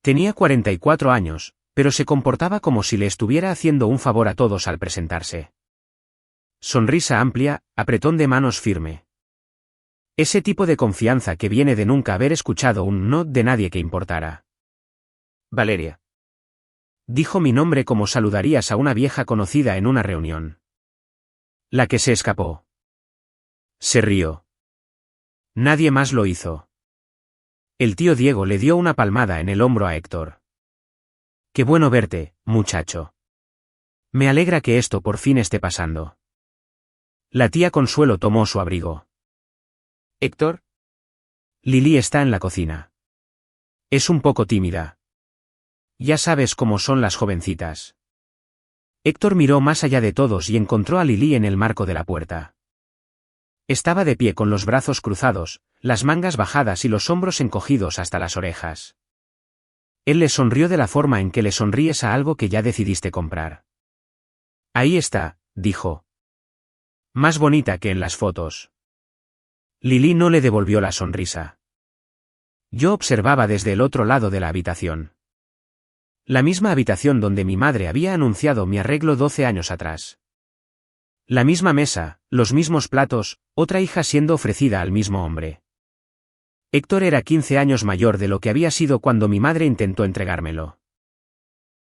Tenía 44 años, pero se comportaba como si le estuviera haciendo un favor a todos al presentarse. Sonrisa amplia, apretón de manos firme. Ese tipo de confianza que viene de nunca haber escuchado un no de nadie que importara. Valeria. Dijo mi nombre como saludarías a una vieja conocida en una reunión. La que se escapó. Se rió. Nadie más lo hizo. El tío Diego le dio una palmada en el hombro a Héctor. Qué bueno verte, muchacho. Me alegra que esto por fin esté pasando. La tía Consuelo tomó su abrigo. ¿Héctor? Lili está en la cocina. Es un poco tímida. Ya sabes cómo son las jovencitas. Héctor miró más allá de todos y encontró a Lili en el marco de la puerta. Estaba de pie con los brazos cruzados, las mangas bajadas y los hombros encogidos hasta las orejas. Él le sonrió de la forma en que le sonríes a algo que ya decidiste comprar. Ahí está, dijo. Más bonita que en las fotos. Lili no le devolvió la sonrisa. Yo observaba desde el otro lado de la habitación. La misma habitación donde mi madre había anunciado mi arreglo 12 años atrás. La misma mesa, los mismos platos, otra hija siendo ofrecida al mismo hombre. Héctor era 15 años mayor de lo que había sido cuando mi madre intentó entregármelo.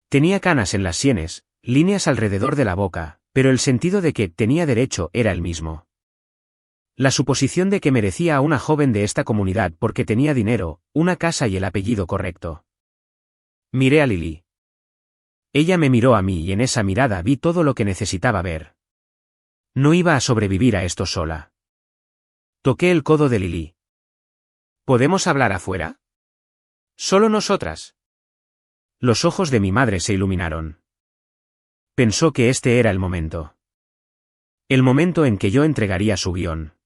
Tenía canas en las sienes, líneas alrededor de la boca, pero el sentido de que tenía derecho era el mismo. La suposición de que merecía a una joven de esta comunidad porque tenía dinero, una casa y el apellido correcto. Miré a Lili. Ella me miró a mí y en esa mirada vi todo lo que necesitaba ver. No iba a sobrevivir a esto sola. Toqué el codo de Lili. ¿Podemos hablar afuera? Solo nosotras. Los ojos de mi madre se iluminaron. Pensó que este era el momento. El momento en que yo entregaría su guión.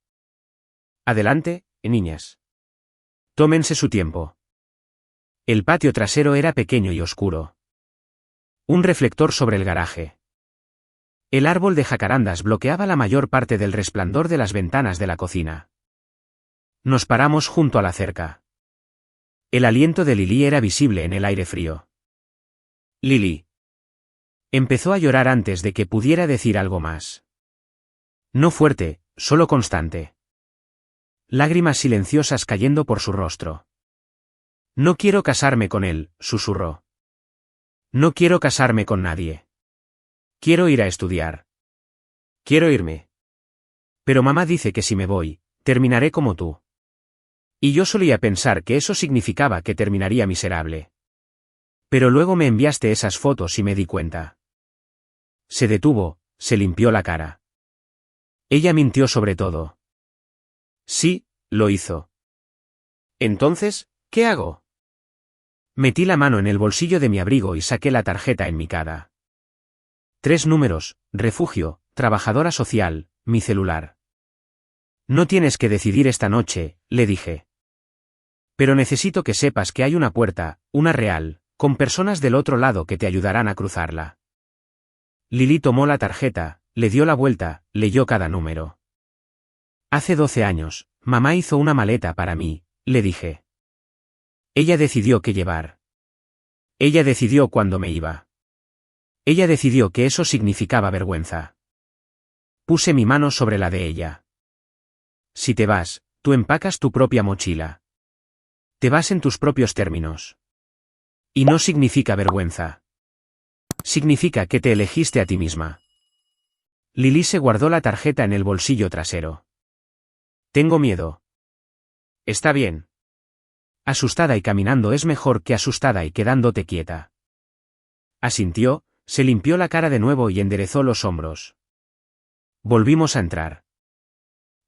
Adelante, niñas. Tómense su tiempo. El patio trasero era pequeño y oscuro. Un reflector sobre el garaje. El árbol de jacarandas bloqueaba la mayor parte del resplandor de las ventanas de la cocina. Nos paramos junto a la cerca. El aliento de Lili era visible en el aire frío. Lili. Empezó a llorar antes de que pudiera decir algo más. No fuerte, solo constante. Lágrimas silenciosas cayendo por su rostro. No quiero casarme con él, susurró. No quiero casarme con nadie. Quiero ir a estudiar. Quiero irme. Pero mamá dice que si me voy, terminaré como tú. Y yo solía pensar que eso significaba que terminaría miserable. Pero luego me enviaste esas fotos y me di cuenta. Se detuvo, se limpió la cara. Ella mintió sobre todo. Sí, lo hizo. Entonces, ¿qué hago? Metí la mano en el bolsillo de mi abrigo y saqué la tarjeta enmicada. 3 números, refugio, trabajadora social, mi celular. No tienes que decidir esta noche, le dije. Pero necesito que sepas que hay una puerta, una real, con personas del otro lado que te ayudarán a cruzarla. Lili tomó la tarjeta, le dio la vuelta, leyó cada número. Hace 12 años, mamá hizo una maleta para mí, le dije. Ella decidió qué llevar. Ella decidió cuándo me iba. Ella decidió que eso significaba vergüenza. Puse mi mano sobre la de ella. Si te vas, tú empacas tu propia mochila. Te vas en tus propios términos. Y no significa vergüenza. Significa que te elegiste a ti misma. Lili se guardó la tarjeta en el bolsillo trasero. Tengo miedo. Está bien. Asustada y caminando es mejor que asustada y quedándote quieta. Asintió, se limpió la cara de nuevo y enderezó los hombros. Volvimos a entrar.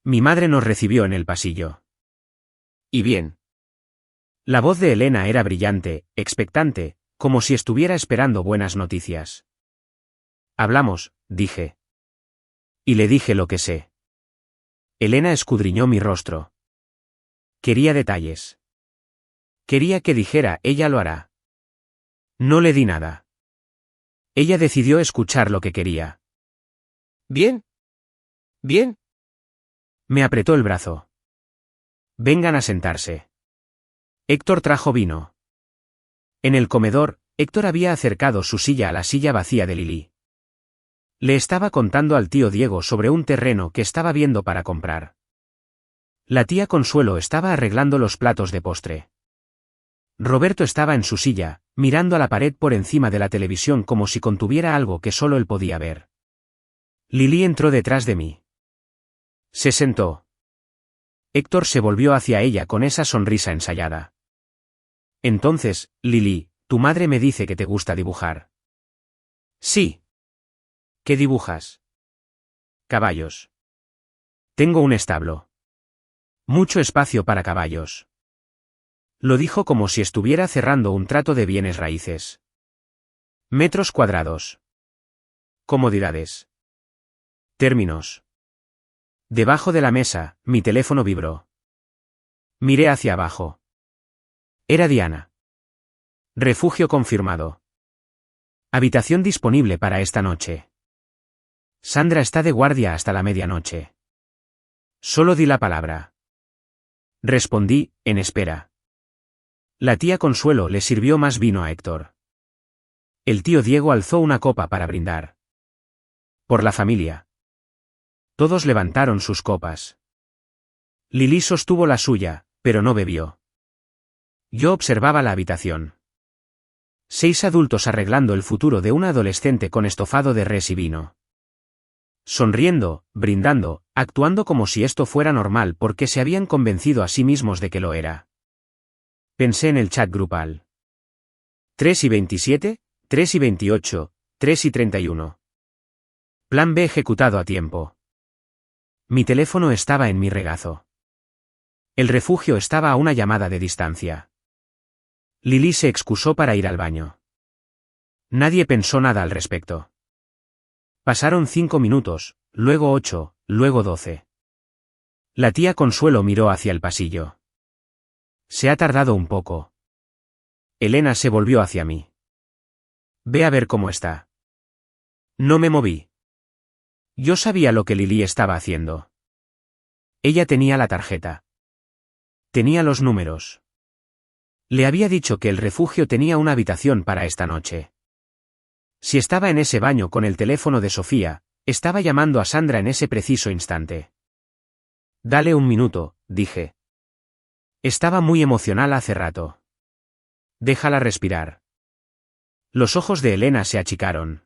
Mi madre nos recibió en el pasillo. ¿Y bien? La voz de Elena era brillante, expectante, como si estuviera esperando buenas noticias. Hablamos, dije. Y le dije lo que sé. Elena escudriñó mi rostro. Quería detalles. Quería que dijera, ella lo hará. No le di nada. Ella decidió escuchar lo que quería. ¿Bien? ¿Bien? Me apretó el brazo. Vengan a sentarse. Héctor trajo vino. En el comedor, Héctor había acercado su silla a la silla vacía de Lili. Le estaba contando al tío Diego sobre un terreno que estaba viendo para comprar. La tía Consuelo estaba arreglando los platos de postre. Roberto estaba en su silla, mirando a la pared por encima de la televisión como si contuviera algo que solo él podía ver. Lili entró detrás de mí. Se sentó. Héctor se volvió hacia ella con esa sonrisa ensayada. Entonces, Lili, tu madre me dice que te gusta dibujar. Sí. ¿Qué dibujas? Caballos. Tengo un establo. Mucho espacio para caballos. Lo dijo como si estuviera cerrando un trato de bienes raíces. Metros cuadrados. Comodidades. Términos. Debajo de la mesa, mi teléfono vibró. Miré hacia abajo. Era Diana. Refugio confirmado. Habitación disponible para esta noche. Sandra está de guardia hasta la medianoche. Solo di la palabra. Respondí, en espera. La tía Consuelo le sirvió más vino a Héctor. El tío Diego alzó una copa para brindar. Por la familia. Todos levantaron sus copas. Lili sostuvo la suya, pero no bebió. Yo observaba la habitación. 6 adultos arreglando el futuro de una adolescente con estofado de res y vino. Sonriendo, brindando, actuando como si esto fuera normal porque se habían convencido a sí mismos de que lo era. Pensé en el chat grupal. 3:27, 3:28, 3:31. Plan B ejecutado a tiempo. Mi teléfono estaba en mi regazo. El refugio estaba a una llamada de distancia. Lili se excusó para ir al baño. Nadie pensó nada al respecto. Pasaron 5 minutos, luego 8, luego 12. La tía Consuelo miró hacia el pasillo. Se ha tardado un poco. Elena se volvió hacia mí. Ve a ver cómo está. No me moví. Yo sabía lo que Lili estaba haciendo. Ella tenía la tarjeta. Tenía los números. Le había dicho que el refugio tenía una habitación para esta noche. Si estaba en ese baño con el teléfono de Sofía, estaba llamando a Sandra en ese preciso instante. Dale un minuto, dije. Estaba muy emocional hace rato. Déjala respirar. Los ojos de Elena se achicaron.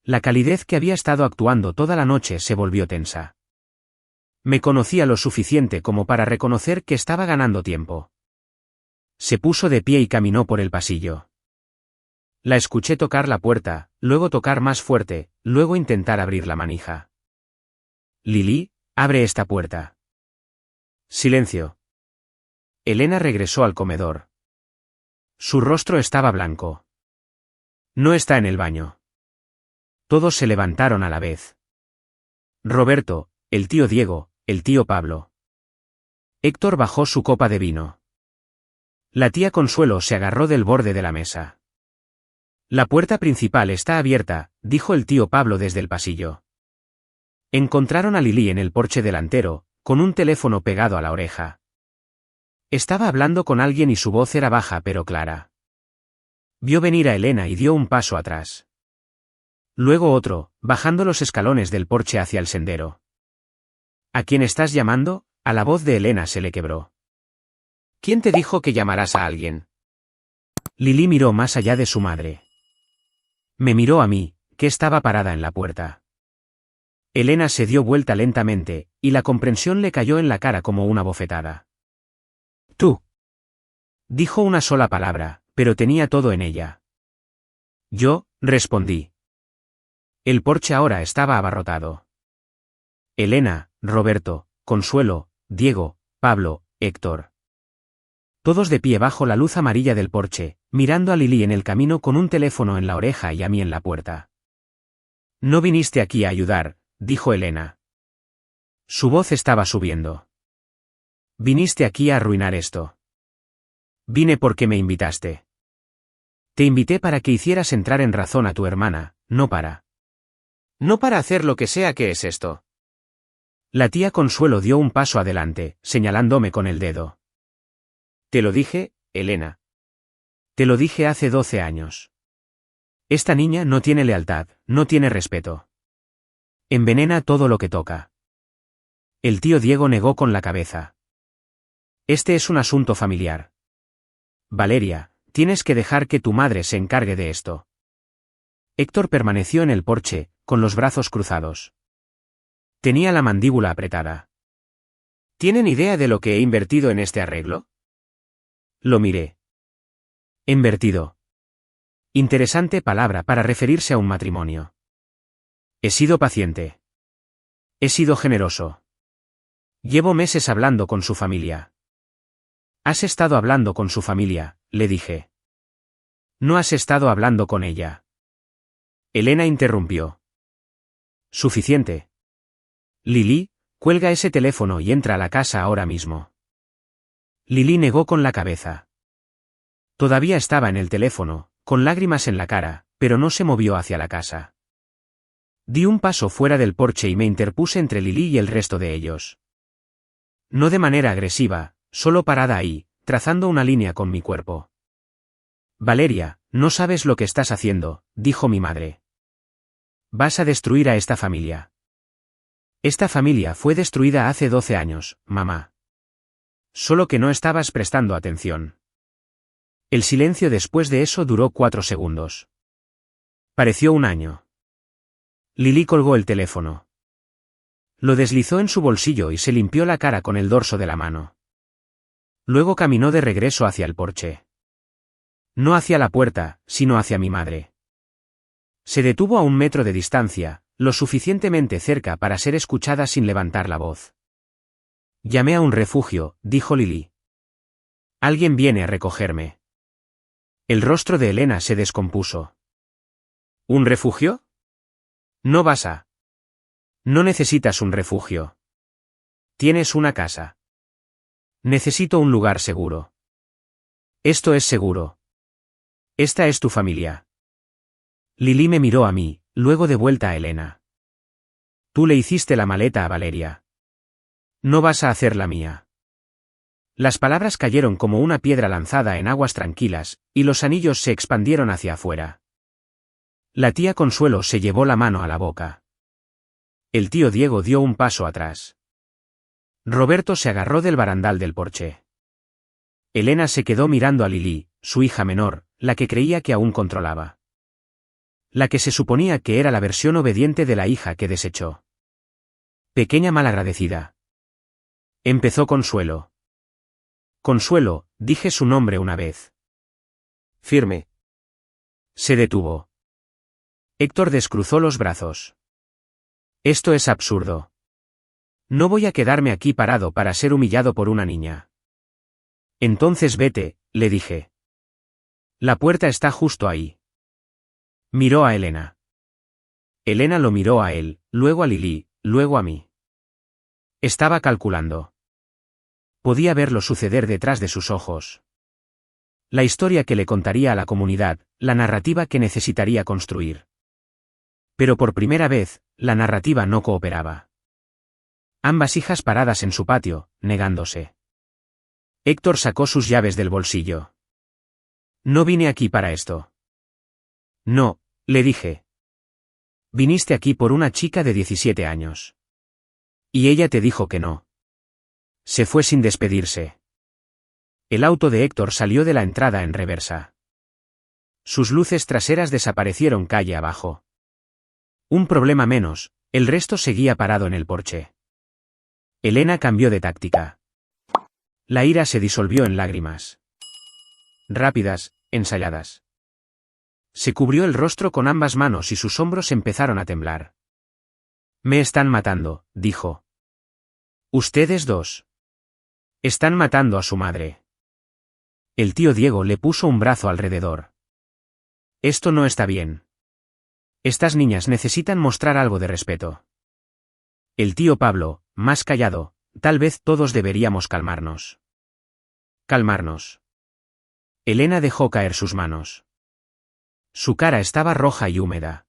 La calidez que había estado actuando toda la noche se volvió tensa. Me conocía lo suficiente como para reconocer que estaba ganando tiempo. Se puso de pie y caminó por el pasillo. La escuché tocar la puerta, luego tocar más fuerte, luego intentar abrir la manija. Lili, abre esta puerta. Silencio. Elena regresó al comedor. Su rostro estaba blanco. No está en el baño. Todos se levantaron a la vez. Roberto, el tío Diego, el tío Pablo. Héctor bajó su copa de vino. La tía Consuelo se agarró del borde de la mesa. La puerta principal está abierta, dijo el tío Pablo desde el pasillo. Encontraron a Lili en el porche delantero, con un teléfono pegado a la oreja. Estaba hablando con alguien y su voz era baja pero clara. Vio venir a Elena y dio un paso atrás. Luego otro, bajando los escalones del porche hacia el sendero. ¿A quién estás llamando? A la voz de Elena se le quebró. ¿Quién te dijo que llamarás a alguien? Lili miró más allá de su madre. Me miró a mí, que estaba parada en la puerta. Elena se dio vuelta lentamente, y la comprensión le cayó en la cara como una bofetada. Tú. Dijo una sola palabra, pero tenía todo en ella. Yo, respondí. El porche ahora estaba abarrotado. Elena, Roberto, Consuelo, Diego, Pablo, Héctor. Todos de pie bajo la luz amarilla del porche, mirando a Lili en el camino con un teléfono en la oreja y a mí en la puerta. No viniste aquí a ayudar, dijo Elena. Su voz estaba subiendo. Viniste aquí a arruinar esto. Vine porque me invitaste. Te invité para que hicieras entrar en razón a tu hermana, no para. No para hacer lo que sea que es esto. La tía Consuelo dio un paso adelante, señalándome con el dedo. Te lo dije, Elena. Te lo dije hace 12 años. Esta niña no tiene lealtad, no tiene respeto. Envenena todo lo que toca. El tío Diego negó con la cabeza. Este es un asunto familiar. Valeria, tienes que dejar que tu madre se encargue de esto. Héctor permaneció en el porche, con los brazos cruzados. Tenía la mandíbula apretada. ¿Tienen idea de lo que he invertido en este arreglo? Lo miré. Invertido. Interesante palabra para referirse a un matrimonio. He sido paciente. He sido generoso. Llevo meses hablando con su familia. Has estado hablando con su familia, le dije. No has estado hablando con ella. Elena interrumpió. Suficiente. Lili, cuelga ese teléfono y entra a la casa ahora mismo. Lili negó con la cabeza. Todavía estaba en el teléfono, con lágrimas en la cara, pero no se movió hacia la casa. Di un paso fuera del porche y me interpuse entre Lili y el resto de ellos. No de manera agresiva, solo parada ahí, trazando una línea con mi cuerpo. Valeria, no sabes lo que estás haciendo, dijo mi madre. Vas a destruir a esta familia. Esta familia fue destruida hace 12 años, mamá. Solo que no estabas prestando atención. El silencio después de eso duró 4 segundos. Pareció un año. Lili colgó el teléfono. Lo deslizó en su bolsillo y se limpió la cara con el dorso de la mano. Luego caminó de regreso hacia el porche. No hacia la puerta, sino hacia mi madre. Se detuvo a 1 metro de distancia, lo suficientemente cerca para ser escuchada sin levantar la voz. Llamé a un refugio, dijo Lili. Alguien viene a recogerme. El rostro de Elena se descompuso. ¿Un refugio? No vas a. No necesitas un refugio. Tienes una casa. Necesito un lugar seguro. Esto es seguro. Esta es tu familia. Lili me miró a mí, luego de vuelta a Elena. Tú le hiciste la maleta a Valeria. No vas a hacer la mía. Las palabras cayeron como una piedra lanzada en aguas tranquilas, y los anillos se expandieron hacia afuera. La tía Consuelo se llevó la mano a la boca. El tío Diego dio un paso atrás. Roberto se agarró del barandal del porche. Elena se quedó mirando a Lili, su hija menor, la que creía que aún controlaba. La que se suponía que era la versión obediente de la hija que desechó. Pequeña malagradecida. Empezó Consuelo. Consuelo, dije su nombre una vez. Firme. Se detuvo. Héctor descruzó los brazos. Esto es absurdo. No voy a quedarme aquí parado para ser humillado por una niña. Entonces vete, le dije. La puerta está justo ahí. Miró a Elena. Elena lo miró a él, luego a Lili, luego a mí. Estaba calculando. Podía verlo suceder detrás de sus ojos. La historia que le contaría a la comunidad, la narrativa que necesitaría construir. Pero por primera vez, la narrativa no cooperaba. Ambas hijas paradas en su patio, negándose. Héctor sacó sus llaves del bolsillo. No vine aquí para esto. No, le dije. Viniste aquí por una chica de 17 años. Y ella te dijo que no. Se fue sin despedirse. El auto de Héctor salió de la entrada en reversa. Sus luces traseras desaparecieron calle abajo. Un problema menos, el resto seguía parado en el porche. Elena cambió de táctica. La ira se disolvió en lágrimas. Rápidas, ensayadas. Se cubrió el rostro con ambas manos y sus hombros empezaron a temblar. Me están matando, dijo. Ustedes dos. Están matando a su madre. El tío Diego le puso un brazo alrededor. Esto no está bien. Estas niñas necesitan mostrar algo de respeto. El tío Pablo, más callado, tal vez todos deberíamos calmarnos. Calmarnos. Elena dejó caer sus manos. Su cara estaba roja y húmeda.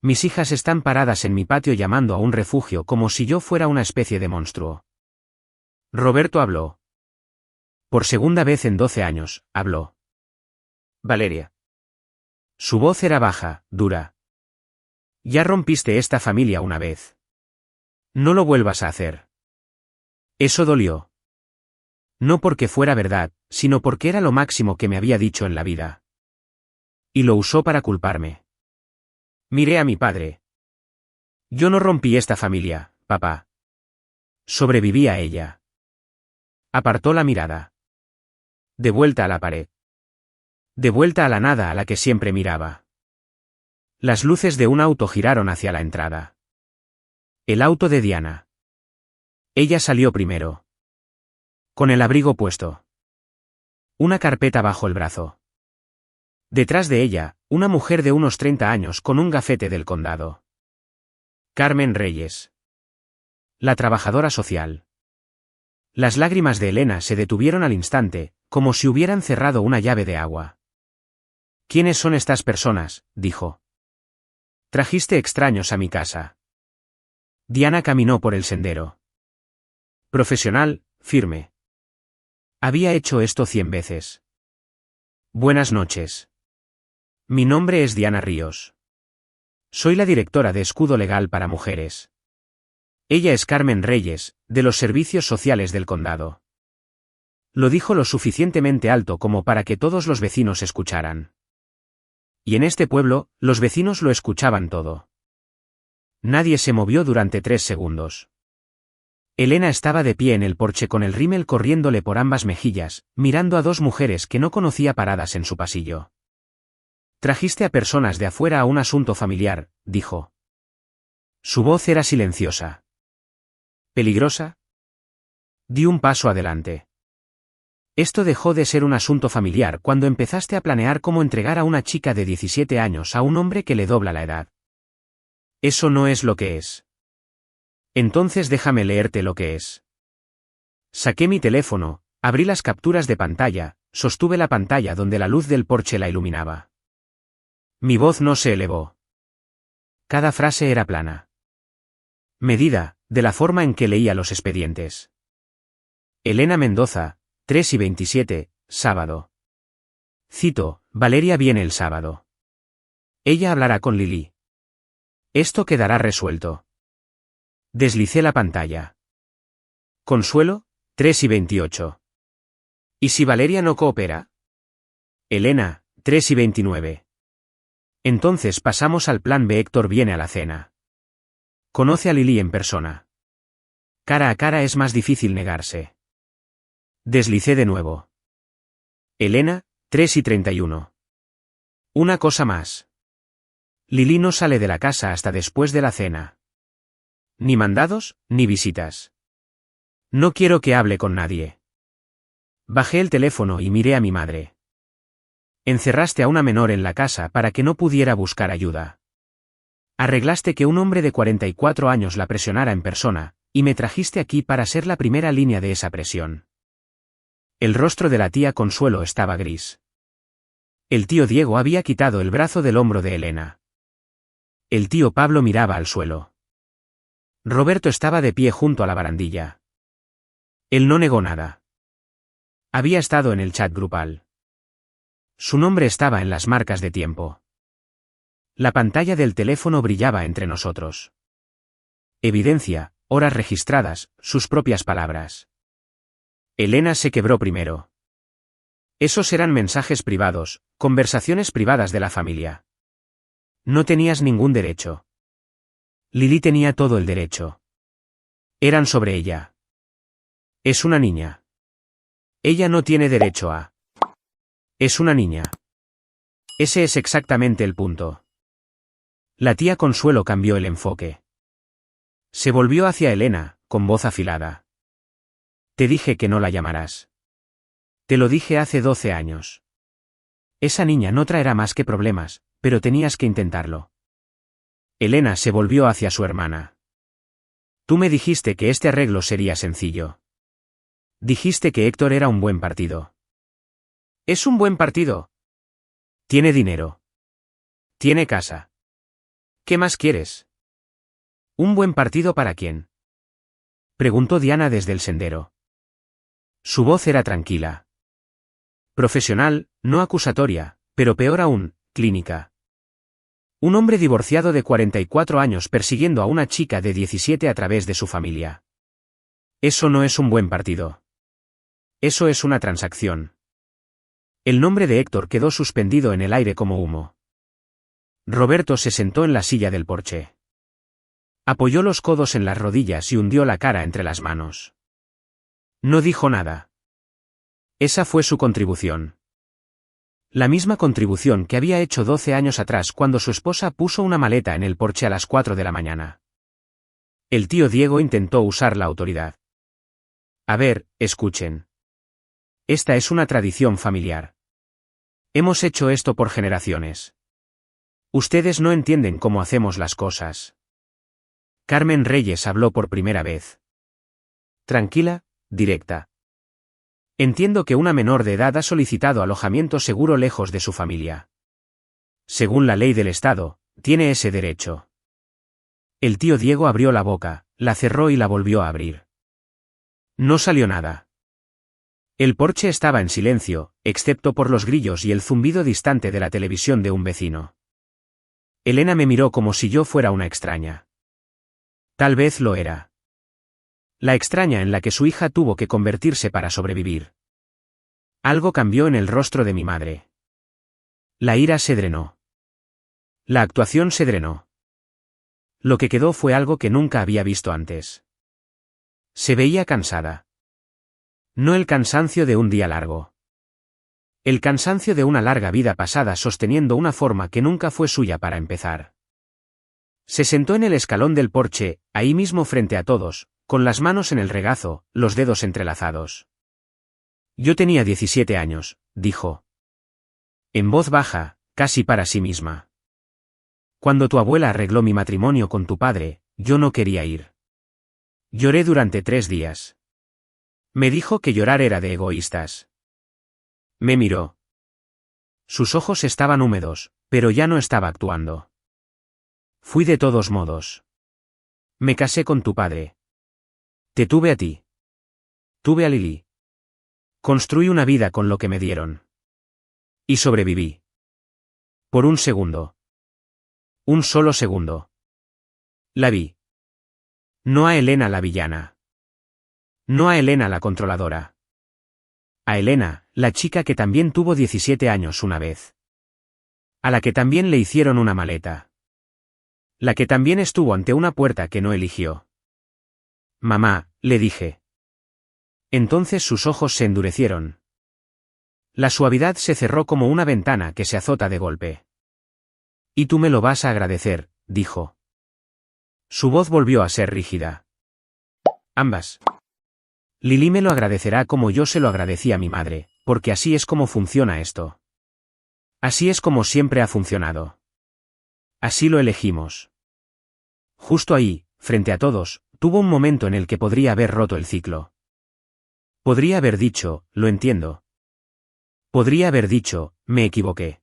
Mis hijas están paradas en mi patio llamando a un refugio como si yo fuera una especie de monstruo. Roberto habló. Por segunda vez en 12 años, habló. Valeria. Su voz era baja, dura. Ya rompiste esta familia una vez. No lo vuelvas a hacer. Eso dolió. No porque fuera verdad, sino porque era lo máximo que me había dicho en la vida. Y lo usó para culparme. Miré a mi padre. Yo no rompí esta familia, papá. Sobreviví a ella. Apartó la mirada. De vuelta a la pared. De vuelta a la nada a la que siempre miraba. Las luces de un auto giraron hacia la entrada. El auto de Diana. Ella salió primero. Con el abrigo puesto. Una carpeta bajo el brazo. Detrás de ella, una mujer de unos 30 años con un gafete del condado. Carmen Reyes. La trabajadora social. Las lágrimas de Elena se detuvieron al instante, como si hubieran cerrado una llave de agua. ¿Quiénes son estas personas?, dijo. Trajiste extraños a mi casa. Diana caminó por el sendero. Profesional, firme. Había hecho esto 100 veces. Buenas noches. Mi nombre es Diana Ríos. Soy la directora de Escudo Legal para Mujeres. Ella es Carmen Reyes, de los servicios sociales del condado. Lo dijo lo suficientemente alto como para que todos los vecinos escucharan. Y en este pueblo, los vecinos lo escuchaban todo. Nadie se movió durante 3 segundos. Elena estaba de pie en el porche con el rímel corriéndole por ambas mejillas, mirando a 2 mujeres que no conocía paradas en su pasillo. Trajiste a personas de afuera a un asunto familiar, dijo. Su voz era silenciosa. ¿Peligrosa? Di un paso adelante. Esto dejó de ser un asunto familiar cuando empezaste a planear cómo entregar a una chica de 17 años a un hombre que le dobla la edad. Eso no es lo que es. Entonces déjame leerte lo que es. Saqué mi teléfono, abrí las capturas de pantalla, sostuve la pantalla donde la luz del porche la iluminaba. Mi voz no se elevó. Cada frase era plana. Medida, de la forma en que leía los expedientes. Elena Mendoza, 3:27, sábado. Cito, Valeria viene el sábado. Ella hablará con Lili. Esto quedará resuelto. Deslicé la pantalla. Consuelo, 3:28. ¿Y si Valeria no coopera? Elena, 3:29. Entonces pasamos al plan B. Héctor viene a la cena. Conoce a Lili en persona. Cara a cara es más difícil negarse. Deslicé de nuevo. Elena, 3:31. Una cosa más. Lili no sale de la casa hasta después de la cena. Ni mandados, ni visitas. No quiero que hable con nadie. Bajé el teléfono y miré a mi madre. Encerraste a una menor en la casa para que no pudiera buscar ayuda. Arreglaste que un hombre de 44 años la presionara en persona, y me trajiste aquí para ser la primera línea de esa presión. El rostro de la tía Consuelo estaba gris. El tío Diego había quitado el brazo del hombro de Elena. El tío Pablo miraba al suelo. Roberto estaba de pie junto a la barandilla. Él no negó nada. Había estado en el chat grupal. Su nombre estaba en las marcas de tiempo. La pantalla del teléfono brillaba entre nosotros. Evidencia, horas registradas, sus propias palabras. Elena se quebró primero. Esos eran mensajes privados, conversaciones privadas de la familia. No tenías ningún derecho. Lili tenía todo el derecho. Eran sobre ella. Es una niña. Ella no tiene derecho a... Es una niña. Ese es exactamente el punto. La tía Consuelo cambió el enfoque. Se volvió hacia Elena, con voz afilada. Te dije que no la llamarás. Te lo dije hace 12 años. Esa niña no traerá más que problemas, pero tenías que intentarlo. Elena se volvió hacia su hermana. Tú me dijiste que este arreglo sería sencillo. Dijiste que Héctor era un buen partido. ¿Es un buen partido? Tiene dinero. Tiene casa. ¿Qué más quieres? ¿Un buen partido para quién? Preguntó Diana desde el sendero. Su voz era tranquila. Profesional, no acusatoria, pero peor aún, clínica. Un hombre divorciado de 44 años persiguiendo a una chica de 17 a través de su familia. Eso no es un buen partido. Eso es una transacción. El nombre de Héctor quedó suspendido en el aire como humo. Roberto se sentó en la silla del porche. Apoyó los codos en las rodillas y hundió la cara entre las manos. No dijo nada. Esa fue su contribución. La misma contribución que había hecho 12 años atrás cuando su esposa puso una maleta en el porche a las 4 de la mañana. El tío Diego intentó usar la autoridad. A ver, escuchen. Esta es una tradición familiar. Hemos hecho esto por generaciones. Ustedes no entienden cómo hacemos las cosas. Carmen Reyes habló por primera vez. Tranquila, directa. Entiendo que una menor de edad ha solicitado alojamiento seguro lejos de su familia. Según la ley del Estado, tiene ese derecho. El tío Diego abrió la boca, la cerró y la volvió a abrir. No salió nada. El porche estaba en silencio, excepto por los grillos y el zumbido distante de la televisión de un vecino. Elena me miró como si yo fuera una extraña. Tal vez lo era. La extraña en la que su hija tuvo que convertirse para sobrevivir. Algo cambió en el rostro de mi madre. La ira se drenó. La actuación se drenó. Lo que quedó fue algo que nunca había visto antes. Se veía cansada. No el cansancio de un día largo. El cansancio de una larga vida pasada sosteniendo una forma que nunca fue suya para empezar. Se sentó en el escalón del porche, ahí mismo frente a todos, con las manos en el regazo, los dedos entrelazados. Yo tenía 17 años, dijo. En voz baja, casi para sí misma. Cuando tu abuela arregló mi matrimonio con tu padre, yo no quería ir. Lloré durante 3 días. Me dijo que llorar era de egoístas. Me miró. Sus ojos estaban húmedos, pero ya no estaba actuando. Fui de todos modos. Me casé con tu padre. Te tuve a ti. Tuve a Lili. Construí una vida con lo que me dieron. Y sobreviví. Por un segundo. Un solo segundo. La vi. No a Elena la villana. No a Elena la controladora. A Elena, la chica que también tuvo 17 años una vez. A la que también le hicieron una maleta. La que también estuvo ante una puerta que no eligió. Mamá, le dije. Entonces sus ojos se endurecieron. La suavidad se cerró como una ventana que se azota de golpe. Y tú me lo vas a agradecer, dijo. Su voz volvió a ser rígida. Ambas. Lili me lo agradecerá como yo se lo agradecí a mi madre, porque así es como funciona esto. Así es como siempre ha funcionado. Así lo elegimos. Justo ahí, frente a todos, tuvo un momento en el que podría haber roto el ciclo. Podría haber dicho, lo entiendo. Podría haber dicho, me equivoqué.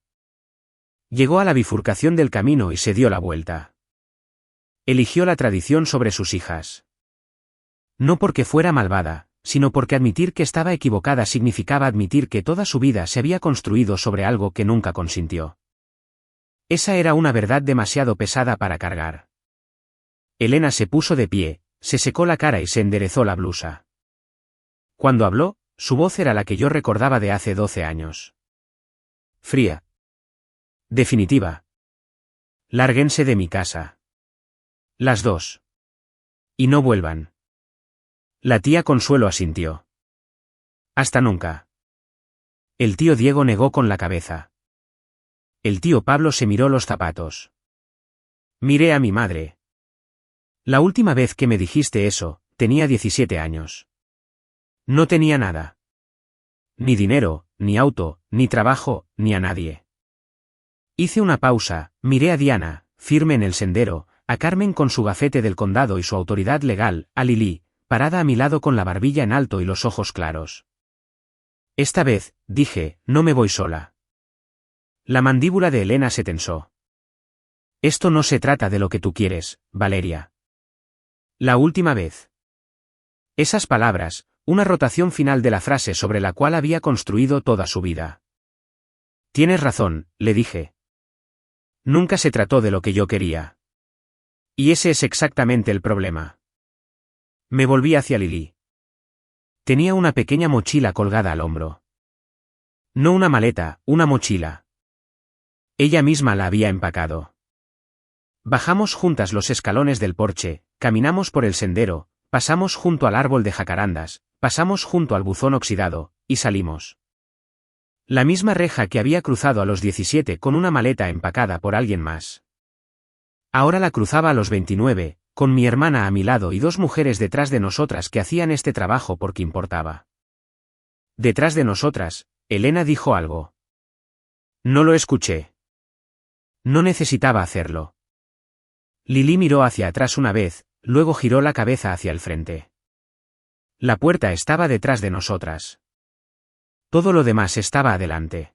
Llegó a la bifurcación del camino y se dio la vuelta. Eligió la tradición sobre sus hijas. No porque fuera malvada, sino porque admitir que estaba equivocada significaba admitir que toda su vida se había construido sobre algo que nunca consintió. Esa era una verdad demasiado pesada para cargar. Elena se puso de pie, se secó la cara y se enderezó la blusa. Cuando habló, su voz era la que yo recordaba de hace 12 años. Fría. Definitiva. Lárguense de mi casa. Las dos. Y no vuelvan. La tía Consuelo asintió. Hasta nunca. El tío Diego negó con la cabeza. El tío Pablo se miró los zapatos. Miré a mi madre. La última vez que me dijiste eso, tenía 17 años. No tenía nada. Ni dinero, ni auto, ni trabajo, ni a nadie. Hice una pausa, miré a Diana, firme en el sendero, a Carmen con su gafete del condado y su autoridad legal, a Lili, parada a mi lado con la barbilla en alto y los ojos claros. Esta vez, dije, no me voy sola. La mandíbula de Elena se tensó. Esto no se trata de lo que tú quieres, Valeria. La última vez. Esas palabras, una rotación final de la frase sobre la cual había construido toda su vida. Tienes razón, le dije. Nunca se trató de lo que yo quería. Y ese es exactamente el problema. Me volví hacia Lili. Tenía una pequeña mochila colgada al hombro. No una maleta, una mochila. Ella misma la había empacado. Bajamos juntas los escalones del porche, caminamos por el sendero, pasamos junto al árbol de jacarandas, pasamos junto al buzón oxidado, y salimos. La misma reja que había cruzado a los 17 con una maleta empacada por alguien más. Ahora la cruzaba a los 29, con mi hermana a mi lado y dos mujeres detrás de nosotras que hacían este trabajo porque importaba. Detrás de nosotras, Elena dijo algo. No lo escuché. No necesitaba hacerlo. Lili miró hacia atrás una vez, luego giró la cabeza hacia el frente. La puerta estaba detrás de nosotras. Todo lo demás estaba adelante.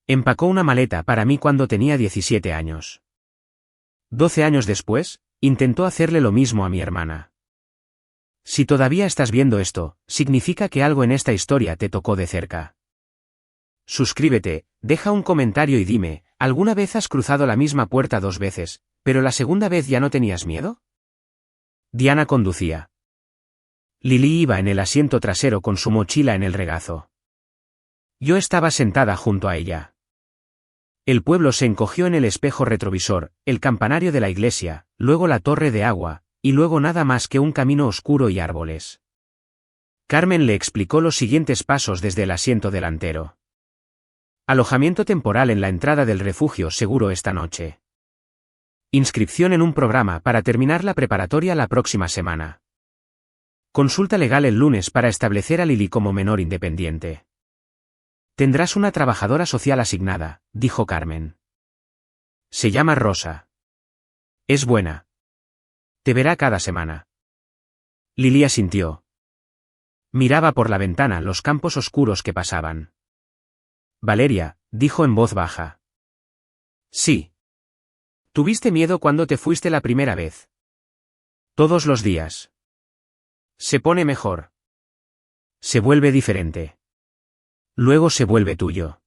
Empacó una maleta para mí cuando tenía 17 años. 12 años después, intentó hacerle lo mismo a mi hermana. Si todavía estás viendo esto, significa que algo en esta historia te tocó de cerca. Suscríbete, deja un comentario y dime, ¿alguna vez has cruzado la misma puerta 2 veces, pero la segunda vez ya no tenías miedo? Diana conducía. Lili iba en el asiento trasero con su mochila en el regazo. Yo estaba sentada junto a ella. El pueblo se encogió en el espejo retrovisor, el campanario de la iglesia, luego la torre de agua, y luego nada más que un camino oscuro y árboles. Carmen le explicó los siguientes pasos desde el asiento delantero. Alojamiento temporal en la entrada del refugio seguro esta noche. Inscripción en un programa para terminar la preparatoria la próxima semana. Consulta legal el lunes para establecer a Lili como menor independiente. Tendrás una trabajadora social asignada, dijo Carmen. Se llama Rosa. Es buena. Te verá cada semana. Lili asintió. Miraba por la ventana los campos oscuros que pasaban. Valeria, dijo en voz baja. Sí. ¿Tuviste miedo cuando te fuiste la primera vez? Todos los días. Se pone mejor. Se vuelve diferente. Luego se vuelve tuyo.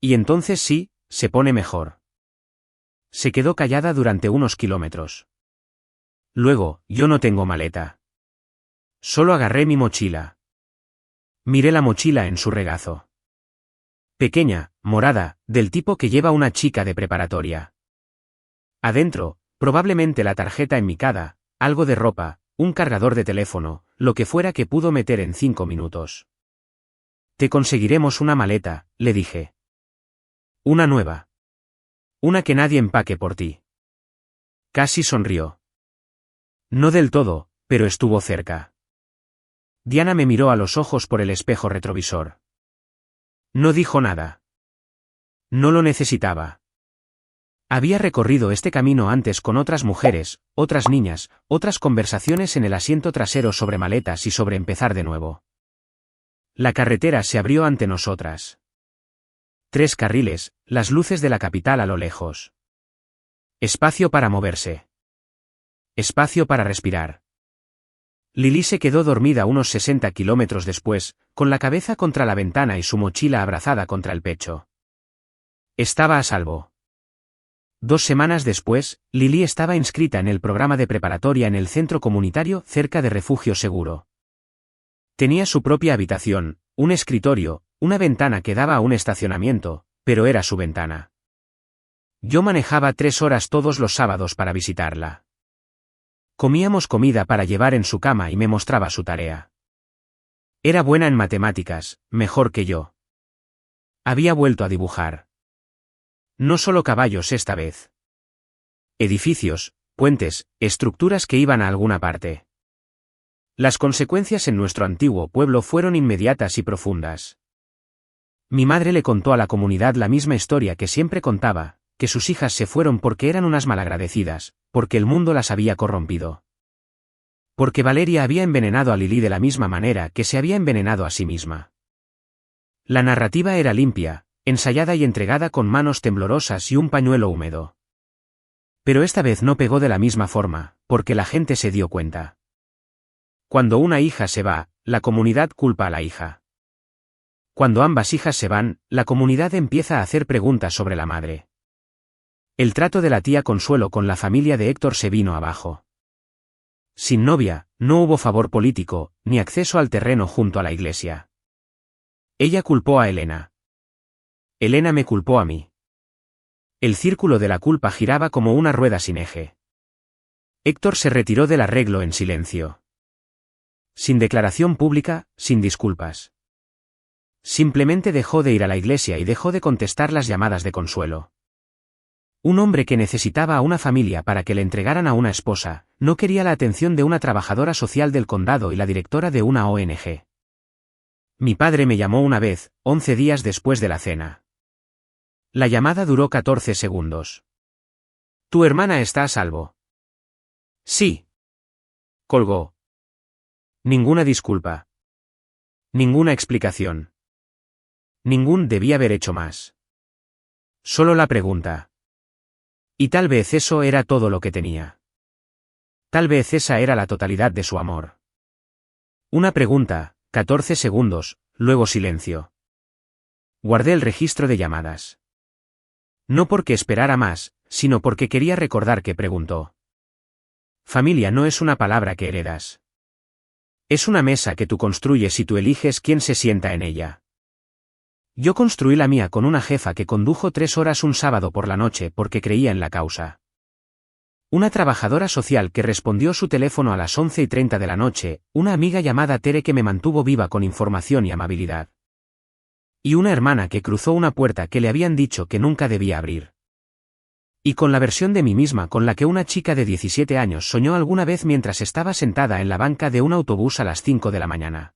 Y entonces sí, se pone mejor. Se quedó callada durante unos kilómetros. Luego, yo no tengo maleta. Solo agarré mi mochila. Miré la mochila en su regazo. Pequeña, morada, del tipo que lleva una chica de preparatoria. Adentro, probablemente la tarjeta enmicada, algo de ropa, un cargador de teléfono, lo que fuera que pudo meter en 5 minutos. Te conseguiremos una maleta, le dije. Una nueva. Una que nadie empaque por ti. Casi sonrió. No del todo, pero estuvo cerca. Diana me miró a los ojos por el espejo retrovisor. No dijo nada. No lo necesitaba. Había recorrido este camino antes con otras mujeres, otras niñas, otras conversaciones en el asiento trasero sobre maletas y sobre empezar de nuevo. La carretera se abrió ante nosotras. 3 carriles, las luces de la capital a lo lejos. Espacio para moverse. Espacio para respirar. Lili se quedó dormida unos 60 kilómetros después, con la cabeza contra la ventana y su mochila abrazada contra el pecho. Estaba a salvo. 2 semanas después, Lili estaba inscrita en el programa de preparatoria en el centro comunitario cerca de Refugio Seguro. Tenía su propia habitación, un escritorio, una ventana que daba a un estacionamiento, pero era su ventana. Yo manejaba 3 horas todos los sábados para visitarla. Comíamos comida para llevar en su cama y me mostraba su tarea. Era buena en matemáticas, mejor que yo. Había vuelto a dibujar. No solo caballos esta vez. Edificios, puentes, estructuras que iban a alguna parte. Las consecuencias en nuestro antiguo pueblo fueron inmediatas y profundas. Mi madre le contó a la comunidad la misma historia que siempre contaba, que sus hijas se fueron porque eran unas malagradecidas, porque el mundo las había corrompido. Porque Valeria había envenenado a Lili de la misma manera que se había envenenado a sí misma. La narrativa era limpia, ensayada y entregada con manos temblorosas y un pañuelo húmedo. Pero esta vez no pegó de la misma forma, porque la gente se dio cuenta. Cuando una hija se va, la comunidad culpa a la hija. Cuando ambas hijas se van, la comunidad empieza a hacer preguntas sobre la madre. El trato de la tía Consuelo con la familia de Héctor se vino abajo. Sin novia, no hubo favor político, ni acceso al terreno junto a la iglesia. Ella culpó a Elena. Elena me culpó a mí. El círculo de la culpa giraba como una rueda sin eje. Héctor se retiró del arreglo en silencio. Sin declaración pública, sin disculpas. Simplemente dejó de ir a la iglesia y dejó de contestar las llamadas de Consuelo. Un hombre que necesitaba a una familia para que le entregaran a una esposa, no quería la atención de una trabajadora social del condado y la directora de una ONG. Mi padre me llamó una vez, 11 días después de la cena. La llamada duró 14 segundos. «¿Tu hermana está a salvo?» «Sí». Colgó. Ninguna disculpa. Ninguna explicación. Ningún debía haber hecho más. Solo la pregunta. Y tal vez eso era todo lo que tenía. Tal vez esa era la totalidad de su amor. Una pregunta, 14 segundos, luego silencio. Guardé el registro de llamadas. No porque esperara más, sino porque quería recordar que preguntó. Familia no es una palabra que heredas. Es una mesa que tú construyes y tú eliges quién se sienta en ella. Yo construí la mía con una jefa que condujo 3 horas un sábado por la noche porque creía en la causa. Una trabajadora social que respondió su teléfono a las 11:30 de la noche, una amiga llamada Tere que me mantuvo viva con información y amabilidad. Y una hermana que cruzó una puerta que le habían dicho que nunca debía abrir. Y con la versión de mí misma con la que una chica de 17 años soñó alguna vez mientras estaba sentada en la banca de un autobús a las 5 de la mañana.